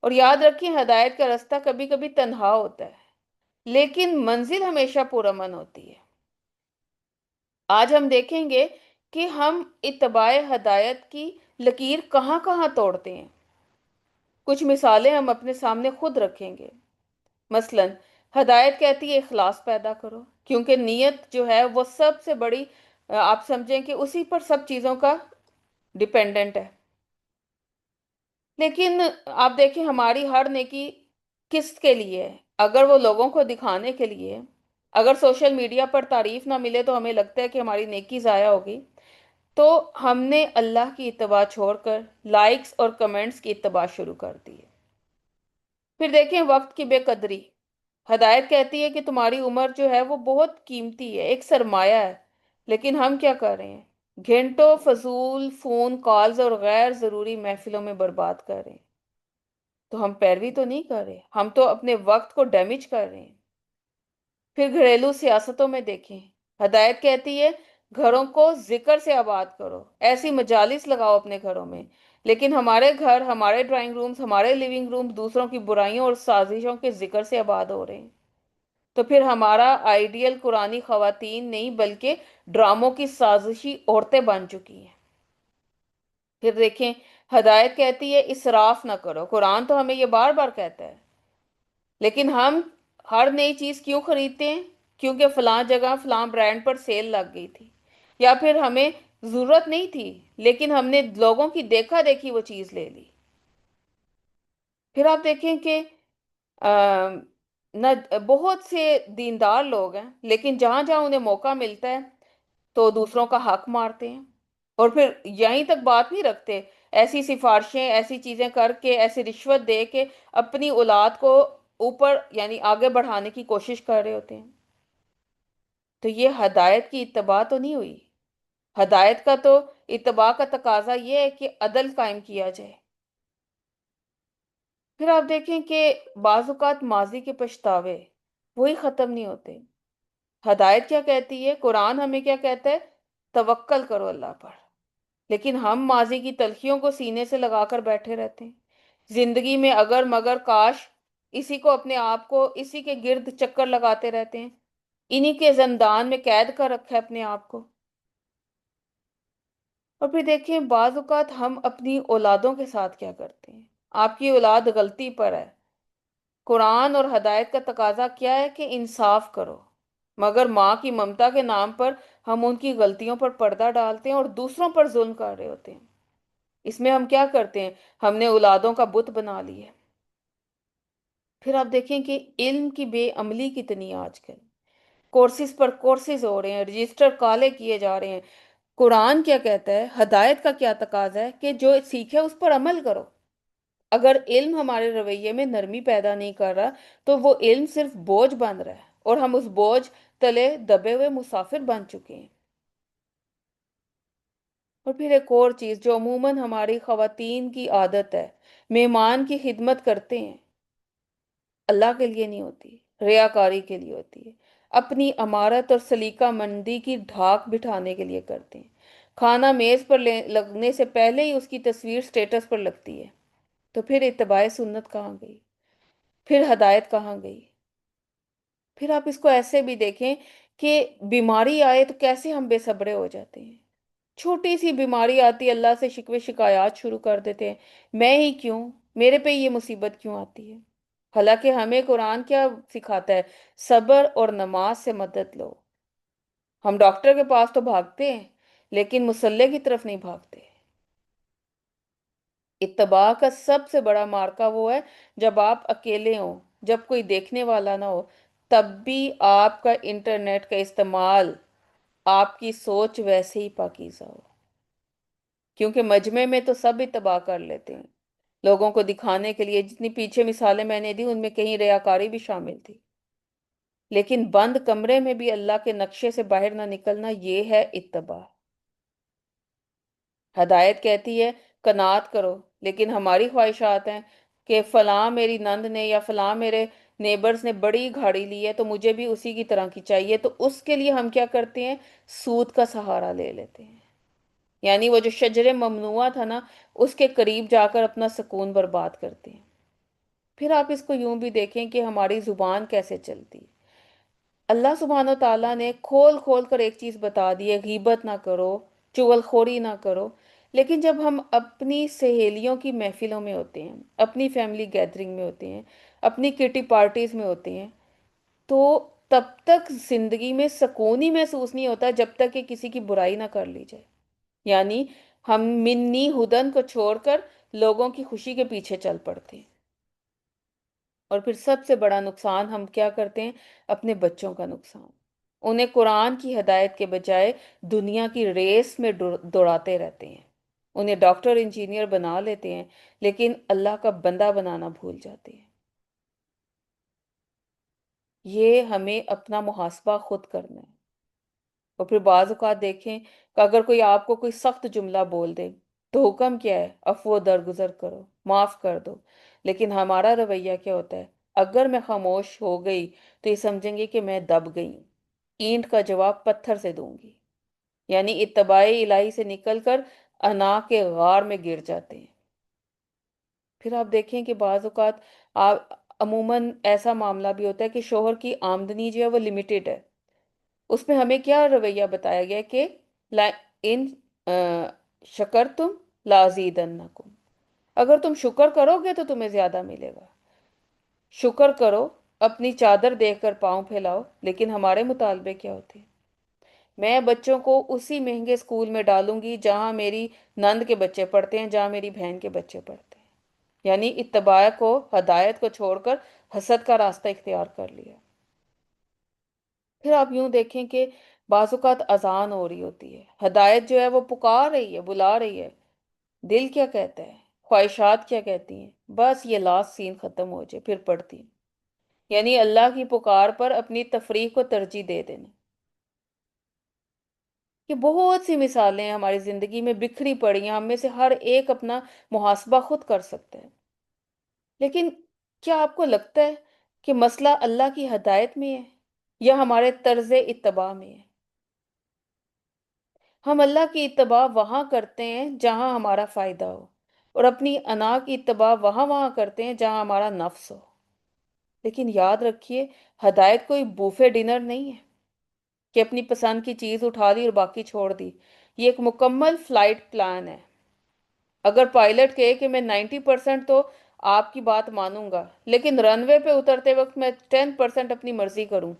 اور یاد رکھیں ہدایت کا راستہ کبھی کبھی تنہا ہوتا ہے، لیکن منزل ہمیشہ پرامن ہوتی ہے۔ آج ہم دیکھیں گے کہ ہم اتباع ہدایت کی لکیر کہاں کہاں توڑتے ہیں۔ کچھ مثالیں ہم اپنے سامنے خود رکھیں گے۔ مثلاً ہدایت کہتی ہے اخلاص پیدا کرو، کیونکہ نیت جو ہے وہ سب سے بڑی، آپ سمجھیں کہ اسی پر سب چیزوں کا ڈیپینڈنٹ ہے۔ لیکن آپ دیکھیں ہماری ہر نیکی کس کے لیے ہے؟ اگر وہ لوگوں کو دکھانے کے لیے، اگر سوشل میڈیا پر تعریف نہ ملے تو ہمیں لگتا ہے کہ ہماری نیکی ضائع ہوگی، تو ہم نے اللہ کی اتباع چھوڑ کر لائکس اور کمنٹس کی اتباع شروع کر دی ہے۔ پھر دیکھیں وقت کی بے قدری، ہدایت کہتی ہے کہ تمہاری عمر جو ہے وہ بہت قیمتی ہے، ایک سرمایہ ہے، لیکن ہم کیا کر رہے ہیں؟ گھنٹوں فضول فون کالز اور غیر ضروری محفلوں میں برباد کر رہے ہیں۔ تو ہم پیروی تو نہیں کر رہے، ہم تو اپنے وقت کو ڈیمیج کر رہے ہیں۔ پھر گھریلو سیاستوں میں دیکھیں، ہدایت کہتی ہے گھروں کو ذکر سے آباد کرو، ایسی مجالس لگاؤ اپنے گھروں میں، لیکن ہمارے گھر، ہمارے ڈرائنگ رومز، ہمارے لیونگ روم دوسروں کی برائیوں اور سازشوں کے ذکر سے آباد ہو رہے ہیں۔ تو پھر ہمارا آئیڈیل قرآنی خواتین نہیں بلکہ ڈراموں کی سازشی عورتیں بن چکی ہیں۔ پھر دیکھیں، ہدایت کہتی ہے اسراف نہ کرو، قرآن تو ہمیں یہ بار بار کہتا ہے، لیکن ہم ہر نئی چیز کیوں خریدتے ہیں؟ کیونکہ فلاں جگہ فلاں برانڈ پر سیل لگ گئی تھی، یا پھر ہمیں ضرورت نہیں تھی لیکن ہم نے لوگوں کی دیکھا دیکھی وہ چیز لے لی۔ پھر آپ دیکھیں کہ نہ بہت سے دیندار لوگ ہیں لیکن جہاں جہاں انہیں موقع ملتا ہے تو دوسروں کا حق مارتے ہیں، اور پھر یہیں تک بات نہیں رکھتے، ایسی سفارشیں، ایسی چیزیں کر کے، ایسی رشوت دے کے اپنی اولاد کو اوپر یعنی آگے بڑھانے کی کوشش کر رہے ہوتے ہیں۔ تو یہ ہدایت کی اتباع تو نہیں ہوئی۔ ہدایت کا تو اتباع کا تقاضا یہ ہے کہ عدل قائم کیا جائے۔ پھر آپ دیکھیں کہ بعض اوقات ماضی کے پچھتاوے وہی ختم نہیں ہوتے۔ ہدایت کیا کہتی ہے؟ قرآن ہمیں کیا کہتا ہے؟ توکل کرو اللہ پر، لیکن ہم ماضی کی تلخیوں کو سینے سے لگا کر بیٹھے رہتے ہیں، زندگی میں اگر مگر کاش، اسی کو اپنے آپ کو اسی کے گرد چکر لگاتے رہتے ہیں، انہی کے زندان میں قید کر رکھا ہے اپنے آپ کو۔ اور پھر دیکھیں بعض اوقات ہم اپنی اولادوں کے ساتھ کیا کرتے ہیں۔ آپ کی اولاد غلطی پر ہے، قرآن اور ہدایت کا تقاضا کیا ہے کہ انصاف کرو، مگر ماں کی ممتا کے نام پر ہم ان کی غلطیوں پر پردہ ڈالتے ہیں اور دوسروں پر ظلم کر رہے ہوتے ہیں۔ اس میں ہم کیا کرتے ہیں؟ ہم نے اولادوں کا بت بنا لی ہے۔ پھر آپ دیکھیں کہ علم کی بے عملی کتنی ہے آج کل، کورسز پر کورسز ہو رہے ہیں، رجسٹر کالے کیے جا رہے ہیں۔ قرآن کیا کہتا ہے؟ ہدایت کا کیا تقاضا ہے کہ جو سیکھے اس پر عمل کرو۔ اگر علم ہمارے رویے میں نرمی پیدا نہیں کر رہا تو وہ علم صرف بوجھ بن رہا ہے، اور ہم اس بوجھ تلے دبے ہوئے مسافر بن چکے ہیں۔ اور پھر ایک اور چیز جو عموماً ہماری خواتین کی عادت ہے، مہمان کی خدمت کرتے ہیں، اللہ کے لیے نہیں ہوتی، ریاکاری کے لیے ہوتی ہے، اپنی امارت اور سلیقہ مندی کی ڈھاک بٹھانے کے لیے کرتے ہیں۔ کھانا میز پر لگنے سے پہلے ہی اس کی تصویر سٹیٹس پر لگتی ہے۔ تو پھر اتباع سنت کہاں گئی؟ پھر ہدایت کہاں گئی؟ پھر آپ اس کو ایسے بھی دیکھیں کہ بیماری آئے تو کیسے ہم بے صبرے ہو جاتے ہیں، چھوٹی سی بیماری آتی اللہ سے شکوے شکایات شروع کر دیتے ہیں، میں ہی کیوں، میرے پہ یہ مصیبت کیوں آتی ہے؟ حالانکہ ہمیں قرآن کیا سکھاتا ہے؟ صبر اور نماز سے مدد لو۔ ہم ڈاکٹر کے پاس تو بھاگتے ہیں لیکن مصلے کی طرف نہیں بھاگتے۔ اتباع کا سب سے بڑا مارکا وہ ہے جب آپ اکیلے ہوں، جب کوئی دیکھنے والا نہ ہو، تب بھی آپ کا انٹرنیٹ کا استعمال، آپ کی سوچ ویسے ہی پاکیزہ ہو، کیونکہ مجمع میں تو سب اتباع کر لیتے ہیں، لوگوں کو دکھانے کے لیے۔ جتنی پیچھے مثالیں میں نے دی ان میں کہیں ریاکاری بھی شامل تھی، لیکن بند کمرے میں بھی اللہ کے نقشے سے باہر نہ نکلنا، یہ ہے اتباع۔ ہدایت کہتی ہے قناعت کرو، لیکن ہماری خواہشات ہیں کہ فلاں میری نند نے یا فلاں میرے نیبرز نے بڑی گھاڑی لی ہے تو مجھے بھی اسی کی طرح کی چاہیے، تو اس کے لیے ہم کیا کرتے ہیں؟ سود کا سہارا لے لیتے ہیں، یعنی وہ جو شجر ممنوعہ تھا نا، اس کے قریب جا کر اپنا سکون برباد کرتے ہیں۔ پھر آپ اس کو یوں بھی دیکھیں کہ ہماری زبان کیسے چلتی ہے۔ اللہ سبحانہ و تعالیٰ نے کھول کھول کر ایک چیز بتا دی ہے، غیبت نہ کرو، چغل خوری نہ کرو، لیکن جب ہم اپنی سہیلیوں کی محفلوں میں ہوتے ہیں، اپنی فیملی گیدرنگ میں ہوتے ہیں، اپنی کٹی پارٹیز میں ہوتے ہیں، تو تب تک زندگی میں سکون ہی محسوس نہیں ہوتا جب تک کہ کسی کی برائی نہ کر لی جائے، یعنی ہم منی ہدن کو چھوڑ کر لوگوں کی خوشی کے پیچھے چل پڑتے ہیں۔ اور پھر سب سے بڑا نقصان ہم کیا کرتے ہیں؟ اپنے بچوں کا نقصان، انہیں قرآن کی ہدایت کے بجائے دنیا کی ریس میں دوڑاتے رہتے ہیں، انہیں ڈاکٹر انجینئر بنا لیتے ہیں لیکن اللہ کا بندہ بنانا بھول جاتے ہیں۔ یہ ہمیں اپنا محاسبہ خود کرنا ہے۔ اور پھر بعض اوقات دیکھیں کہ اگر کوئی آپ کو کوئی سخت جملہ بول دے تو حکم کیا ہے؟ عفو درگزر کرو، معاف کر دو۔ لیکن ہمارا رویہ کیا ہوتا ہے؟ اگر میں خاموش ہو گئی تو یہ سمجھیں گے کہ میں دب گئی ہوں، اینٹ کا جواب پتھر سے دوں گی، یعنی اتباع الہی سے نکل کر انا کے غار میں گر جاتے ہیں۔ پھر آپ دیکھیں کہ بعض اوقات آپ عموماً ایسا معاملہ بھی ہوتا ہے کہ شوہر کی آمدنی جو ہے وہ لمیٹڈ ہے، اس میں ہمیں کیا رویہ بتایا گیا کہ ان شکر تم لازیدنکم، اگر تم شکر کرو گے تو تمہیں زیادہ ملے گا، شکر کرو، اپنی چادر دیکھ کر پاؤں پھیلاؤ۔ لیکن ہمارے مطالبے کیا ہوتے ہیں؟ میں بچوں کو اسی مہنگے اسکول میں ڈالوں گی جہاں میری نند کے بچے پڑھتے ہیں، جہاں میری بہن کے بچے پڑھتے ہیں، یعنی اتباع کو، ہدایت کو چھوڑ کر حسد کا راستہ اختیار کر لیا۔ پھر آپ یوں دیکھیں کہ بعض اوقات اذان ہو رہی ہوتی ہے، ہدایت جو ہے وہ پکار رہی ہے، بلا رہی ہے، دل کیا کہتا ہے، خواہشات کیا کہتی ہیں، بس یہ لاسٹ سین ختم ہو جائے پھر پڑھتی ہوں۔ یعنی اللہ کی پکار پر اپنی تفریح کو ترجیح دے دینا۔ یہ بہت سی مثالیں ہماری زندگی میں بکھری پڑی ہیں، ہم میں سے ہر ایک اپنا محاسبہ خود کر سکتے ہیں۔ لیکن کیا آپ کو لگتا ہے کہ مسئلہ اللہ کی ہدایت میں ہے یا ہمارے طرز اتباع میں ہے؟ ہم اللہ کی اتباع وہاں کرتے ہیں جہاں ہمارا فائدہ ہو، اور اپنی انا کی اتباع وہاں کرتے ہیں جہاں ہمارا نفس ہو۔ لیکن یاد رکھیے، ہدایت کوئی بوفے ڈنر نہیں ہے کہ اپنی پسند کی چیز اٹھا لی اور باقی چھوڑ دی۔ یہ ایک مکمل فلائٹ پلان ہے۔ اگر پائلٹ کہے کہ میں 90% تو آپ کی بات مانوں گا لیکن رن وے پہ اترتے وقت میں 10% اپنی مرضی کروں،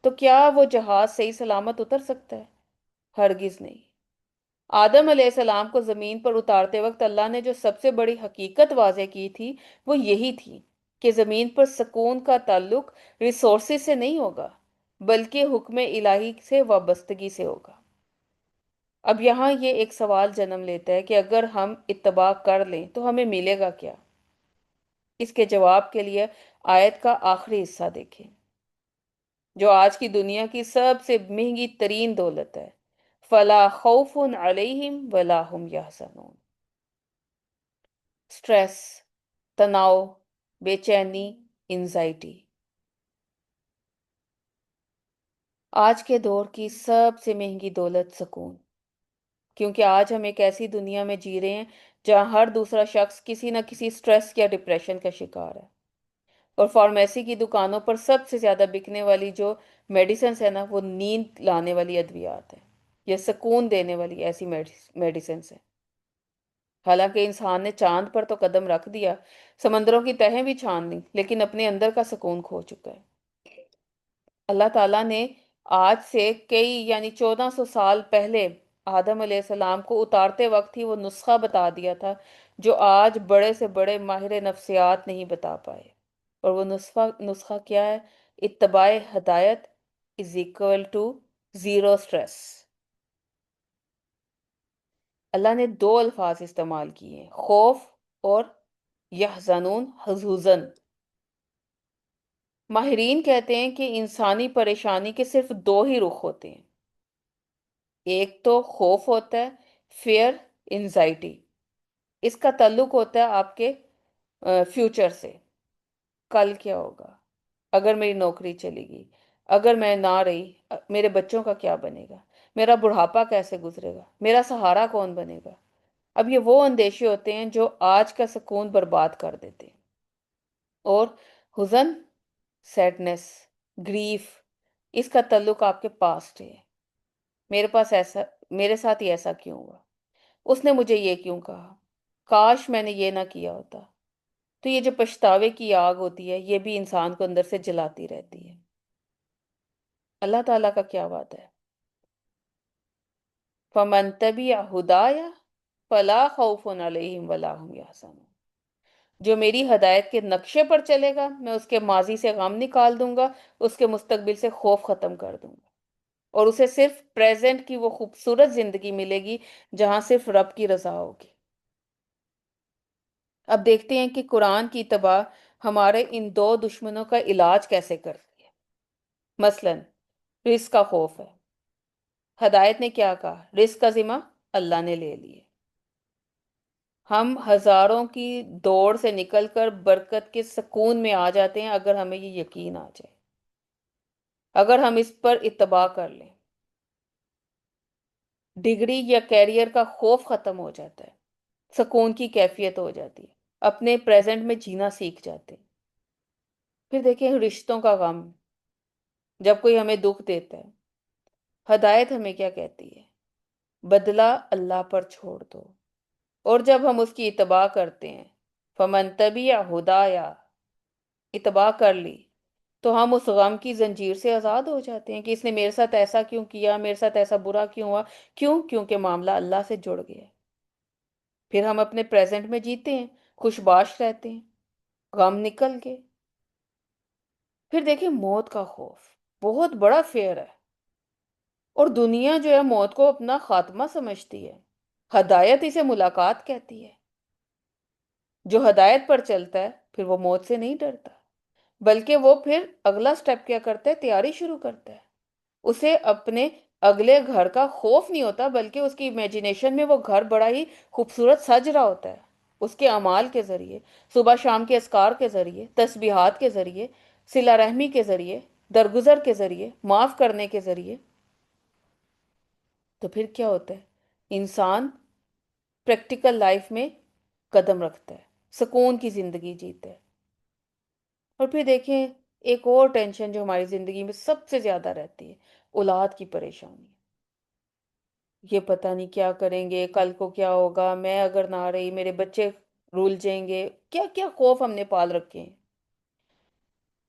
تو کیا وہ جہاز صحیح سلامت اتر سکتا ہے؟ ہرگز نہیں۔ آدم علیہ السلام کو زمین پر اتارتے وقت اللہ نے جو سب سے بڑی حقیقت واضح کی تھی وہ یہی تھی کہ زمین پر سکون کا تعلق ریسورسز سے نہیں ہوگا بلکہ حکم الہی سے وابستگی سے ہوگا۔ اب یہاں یہ ایک سوال جنم لیتا ہے کہ اگر ہم اتباع کر لیں تو ہمیں ملے گا کیا؟ اس کے جواب کے لیے آیت کا آخری حصہ دیکھیں، جو آج کی دنیا کی سب سے مہنگی ترین دولت ہے۔ فلا خوف علیہم ولا هم یحزنون۔ سٹریس، تناؤ، بے چینی، انزائٹی، آج کے دور کی سب سے مہنگی دولت سکون، کیونکہ آج ہم ایک ایسی دنیا میں جی رہے ہیں جہاں ہر دوسرا شخص کسی نہ کسی سٹریس یا ڈپریشن کا شکار ہے، اور فارمیسی کی دکانوں پر سب سے زیادہ بکنے والی جو میڈیسنز ہے نا، وہ نیند لانے والی ادویات ہیں یا سکون دینے والی ایسی میڈیسنز ہیں۔ حالانکہ انسان نے چاند پر تو قدم رکھ دیا، سمندروں کی تہیں بھی چھان لی، لیکن اپنے اندر کا سکون کھو چکا ہے۔ اللہ تعالیٰ نے آج سے کئی یعنی 1400 سال پہلے آدم علیہ السلام کو اتارتے وقت ہی وہ نسخہ بتا دیا تھا جو آج بڑے سے بڑے ماہر نفسیات نہیں بتا پائے۔ اور وہ نسخہ کیا ہے؟ اتباع ہدایت is equal to zero stress. اللہ نے دو الفاظ استعمال کیے ہیں، خوف اور یحزنون، حزن۔ ماہرین کہتے ہیں کہ انسانی پریشانی کے صرف دو ہی رخ ہوتے ہیں، ایک تو خوف ہوتا ہے، فیئر، انزائٹی، اس کا تعلق ہوتا ہے آپ کے فیوچر سے، کل کیا ہوگا، اگر میری نوکری چلی گئی، اگر میں نہ رہی میرے بچوں کا کیا بنے گا، میرا بڑھاپا کیسے گزرے گا، میرا سہارا کون بنے گا۔ اب یہ وہ اندیشے ہوتے ہیں جو آج کا سکون برباد کر دیتے ہیں۔ اور حزن، سیڈنس، گریف، اس کا تعلق آپ کے پاسٹ ہے، میرے ساتھ ہی ایسا کیوں ہوا، اس نے مجھے یہ کیوں کہا، کاش میں نے یہ نہ کیا ہوتا۔ تو یہ جو پچھتاوے کی آگ ہوتی ہے یہ بھی انسان کو اندر سے جلاتی رہتی ہے۔ اللہ تعالیٰ کا کیا وعدہ ہے؟ فَمَن تَبِعَ ہُدَایَ فَلَا خَوْفٌ عَلَیْہِمْ وَلَا هُمْ يَحْزَنُونَ۔ جو میری ہدایت کے نقشے پر چلے گا میں اس کے ماضی سے غم نکال دوں گا، اس کے مستقبل سے خوف ختم کر دوں گا، اور اسے صرف پریزنٹ کی وہ خوبصورت زندگی ملے گی جہاں صرف رب کی رضا ہوگی۔ اب دیکھتے ہیں کہ قرآن کی اتباع ہمارے ان دو دشمنوں کا علاج کیسے کرتی ہے۔ مثلاً رزق کا خوف ہے، ہدایت نے کیا کہا؟ رزق کا ذمہ اللہ نے لے لیے، ہم ہزاروں کی دوڑ سے نکل کر برکت کے سکون میں آ جاتے ہیں اگر ہمیں یہ یقین آ جائے، اگر ہم اس پر اتباع کر لیں۔ ڈگری یا کیریئر کا خوف ختم ہو جاتا ہے، سکون کی کیفیت ہو جاتی ہے، اپنے پریزنٹ میں جینا سیکھ جاتے ہیں۔ پھر دیکھیں رشتوں کا غم، جب کوئی ہمیں دکھ دیتا ہے، ہدایت ہمیں کیا کہتی ہے؟ بدلہ اللہ پر چھوڑ دو، اور جب ہم اس کی اتباع کرتے ہیں، فمن تبع ہدایا، اتباع کر لی، تو ہم اس غم کی زنجیر سے آزاد ہو جاتے ہیں کہ اس نے میرے ساتھ ایسا کیوں کیا، میرے ساتھ ایسا برا کیوں ہوا، کیونکہ معاملہ اللہ سے جڑ گیا ہے۔ پھر ہم اپنے پریزنٹ میں جیتے ہیں، خوش باش رہتے ہیں، غم نکل گئے۔ پھر دیکھیں موت کا خوف بہت بڑا فیئر ہے، اور دنیا جو ہے موت کو اپنا خاتمہ سمجھتی ہے، ہدایت اسے ملاقات کہتی ہے۔ جو ہدایت پر چلتا ہے پھر وہ موت سے نہیں ڈرتا، بلکہ وہ پھر اگلا سٹیپ کیا کرتا ہے؟ تیاری شروع کرتا ہے۔ اسے اپنے اگلے گھر کا خوف نہیں ہوتا، بلکہ اس کی امیجنیشن میں وہ گھر بڑا ہی خوبصورت سج رہا ہوتا ہے، اس کے اعمال کے ذریعے، صبح شام کے اذکار کے ذریعے، تسبیحات کے ذریعے، صلہ رحمی کے ذریعے، درگزر کے ذریعے، معاف کرنے کے ذریعے۔ تو پھر کیا ہوتا ہے؟ انسان پریکٹیکل لائف میں قدم رکھتا ہے، سکون کی زندگی جیتا ہے۔ اور پھر دیکھیں ایک اور ٹینشن جو ہماری زندگی میں سب سے زیادہ رہتی ہے، اولاد کی پریشانی۔ یہ پتہ نہیں کیا کریں گے، کل کو کیا ہوگا، میں اگر نہ رہی میرے بچے رول جائیں گے، کیا کیا خوف ہم نے پال رکھے ہیں۔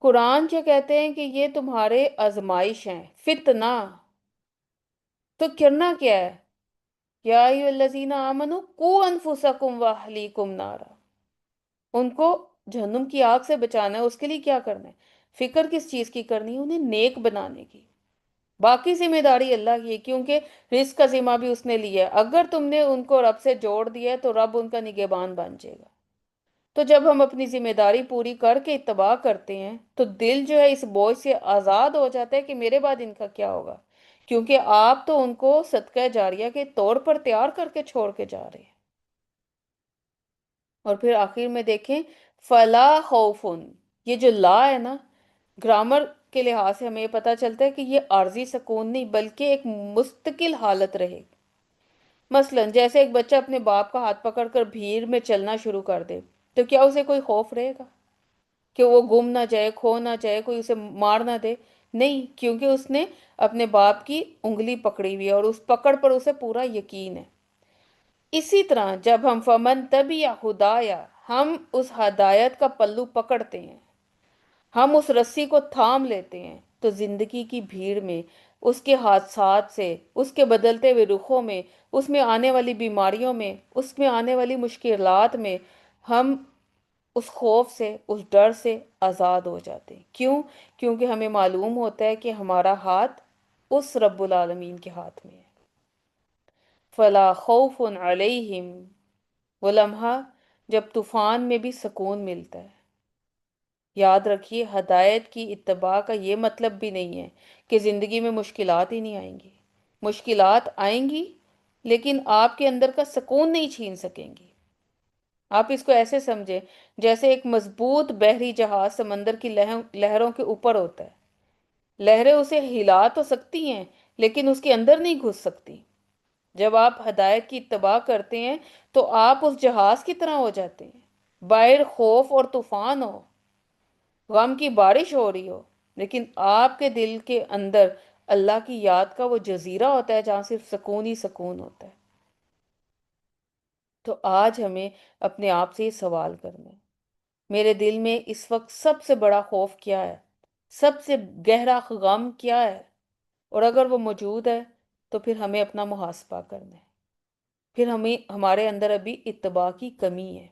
قرآن جو کہتے ہیں کہ یہ تمہارے آزمائش ہیں، فتنہ، تو کرنا کیا ہے؟ یا ایھا الذین آمنوا قوا انفسکم واہلیکم نارا، ان کو جہنم کی آگ سے بچانا ہے، اس کے لیے کیا کرنا ہے؟ فکر کس چیز کی کرنی ہے؟ انہیں نیک بنانے کی۔ باقی ذمہ داری اللہ کی ہے، کیونکہ رزق کا ذمہ بھی اس نے لیا ہے۔ اگر تم نے ان کو رب سے جوڑ دیا ہے تو رب ان کا نگہبان بن جائے گا۔ تو جب ہم اپنی ذمہ داری پوری کر کے اتباع کرتے ہیں تو دل جو ہے اس بوجھ سے آزاد ہو جاتا ہے کہ میرے بعد ان کا کیا ہوگا، کیونکہ آپ تو ان کو صدقہ جاریہ کے طور پر تیار کر کے چھوڑ کے جا رہے ہیں۔ اور پھر آخر میں دیکھیں فلا خوفن، یہ جو لا ہے نا، گرامر کے لحاظ سے ہمیں یہ پتہ چلتا ہے کہ یہ عارضی سکون نہیں بلکہ ایک مستقل حالت رہے گی۔ مثلا جیسے ایک بچہ اپنے باپ کا ہاتھ پکڑ کر بھیڑ میں چلنا شروع کر دے، تو کیا اسے کوئی خوف رہے گا کہ وہ گم نہ جائے، کھو نہ جائے، کوئی اسے مار نہ دے؟ نہیں، کیونکہ اس نے اپنے باپ کی انگلی پکڑی ہوئی ہے اور اس پکڑ پر اسے پورا یقین ہے۔ اسی طرح جب ہم فمن تبع ہدایا، ہم اس ہدایت کا پلو پکڑتے ہیں، ہم اس رسی کو تھام لیتے ہیں، تو زندگی کی بھیڑ میں، اس کے حادثات سے، اس کے بدلتے ہوئے رخوں میں، اس میں آنے والی بیماریوں میں، اس میں آنے والی مشکلات میں، ہم اس خوف سے، اس ڈر سے آزاد ہو جاتے ہیں۔ کیوں؟ کیونکہ ہمیں معلوم ہوتا ہے کہ ہمارا ہاتھ اس رب العالمین کے ہاتھ میں ہے۔ فلا خوف علیہم، وہ لمحہ جب طوفان میں بھی سکون ملتا ہے۔ یاد رکھیے ہدایت کی اتباع کا یہ مطلب بھی نہیں ہے کہ زندگی میں مشکلات ہی نہیں آئیں گی، مشکلات آئیں گی، لیکن آپ کے اندر کا سکون نہیں چھین سکیں گی۔ آپ اس کو ایسے سمجھیں جیسے ایک مضبوط بحری جہاز سمندر کی لہروں کے اوپر ہوتا ہے، لہریں اسے ہلا تو سکتی ہیں لیکن اس کے اندر نہیں گھس سکتی۔ جب آپ ہدایت کی اتباع کرتے ہیں تو آپ اس جہاز کی طرح ہو جاتے ہیں، باہر خوف اور طوفان ہو، غم کی بارش ہو رہی ہو، لیکن آپ کے دل کے اندر اللہ کی یاد کا وہ جزیرہ ہوتا ہے جہاں صرف سکون ہی سکون ہوتا ہے۔ تو آج ہمیں اپنے آپ سے یہ سوال کرنا ہے، میرے دل میں اس وقت سب سے بڑا خوف کیا ہے؟ سب سے گہرا غم کیا ہے؟ اور اگر وہ موجود ہے تو پھر ہمیں اپنا محاسبہ کرنا ہے۔ پھر ہمارے اندر ابھی اتباع کی کمی ہے۔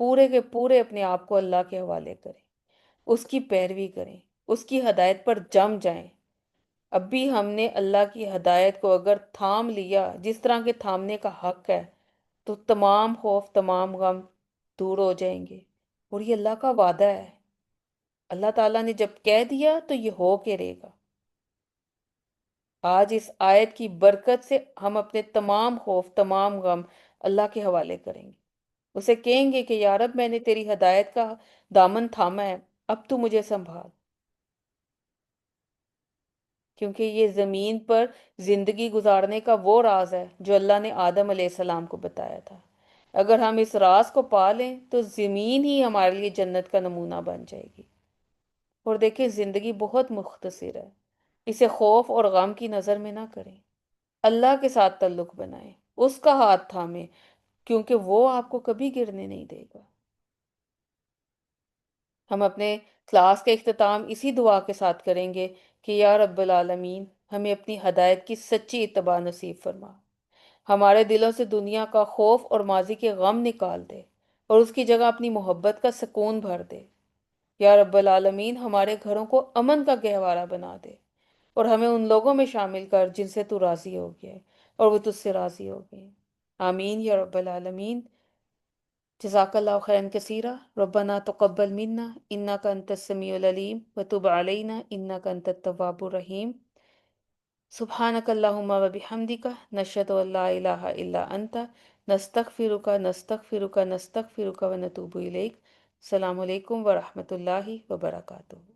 پورے کے پورے اپنے آپ کو اللہ کے حوالے کریں، اس کی پیروی کریں، اس کی ہدایت پر جم جائیں۔ اب بھی ہم نے اللہ کی ہدایت کو اگر تھام لیا جس طرح کے تھامنے کا حق ہے، تو تمام خوف، تمام غم دور ہو جائیں گے۔ اور یہ اللہ کا وعدہ ہے، اللہ تعالیٰ نے جب کہہ دیا تو یہ ہو کے رہے گا۔ آج اس آیت کی برکت سے ہم اپنے تمام خوف، تمام غم اللہ کے حوالے کریں گے، اسے کہیں گے کہ یا رب میں نے تیری ہدایت کا دامن تھاما ہے، اب تو مجھے سنبھال، کیونکہ یہ زمین پر زندگی گزارنے کا وہ راز ہے جو اللہ نے آدم علیہ السلام کو بتایا تھا۔ اگر ہم اس راز کو پا لیں تو زمین ہی ہمارے لیے جنت کا نمونہ بن جائے گی۔ اور دیکھیں زندگی بہت مختصر ہے، اسے خوف اور غم کی نظر میں نہ کریں، اللہ کے ساتھ تعلق بنائیں، اس کا ہاتھ تھامیں، کیونکہ وہ آپ کو کبھی گرنے نہیں دے گا۔ ہم اپنے کلاس کا اختتام اسی دعا کے ساتھ کریں گے کہ یا رب العالمین ہمیں اپنی ہدایت کی سچی اتباع نصیب فرما، ہمارے دلوں سے دنیا کا خوف اور ماضی کے غم نکال دے اور اس کی جگہ اپنی محبت کا سکون بھر دے۔ یا رب العالمین ہمارے گھروں کو امن کا گہوارہ بنا دے اور ہمیں ان لوگوں میں شامل کر جن سے تو راضی ہو گیا ہے اور وہ تجھ سے راضی ہو گئے ہیں۔ آمین یا رب العالمین۔ جزاک اللہ خیرا کثیرا، ربنا تقبل منا انک انت السمیع العلیم وتب علینا انک انت التواب الرحیم۔ سبحانک اللہم وبحمدک نشہد ان لا الہ الا انت نستغفرک نستغفرک نستغفرک ونتوب الیک۔ السلام علیکم ورحمۃ اللہ وبرکاتہ۔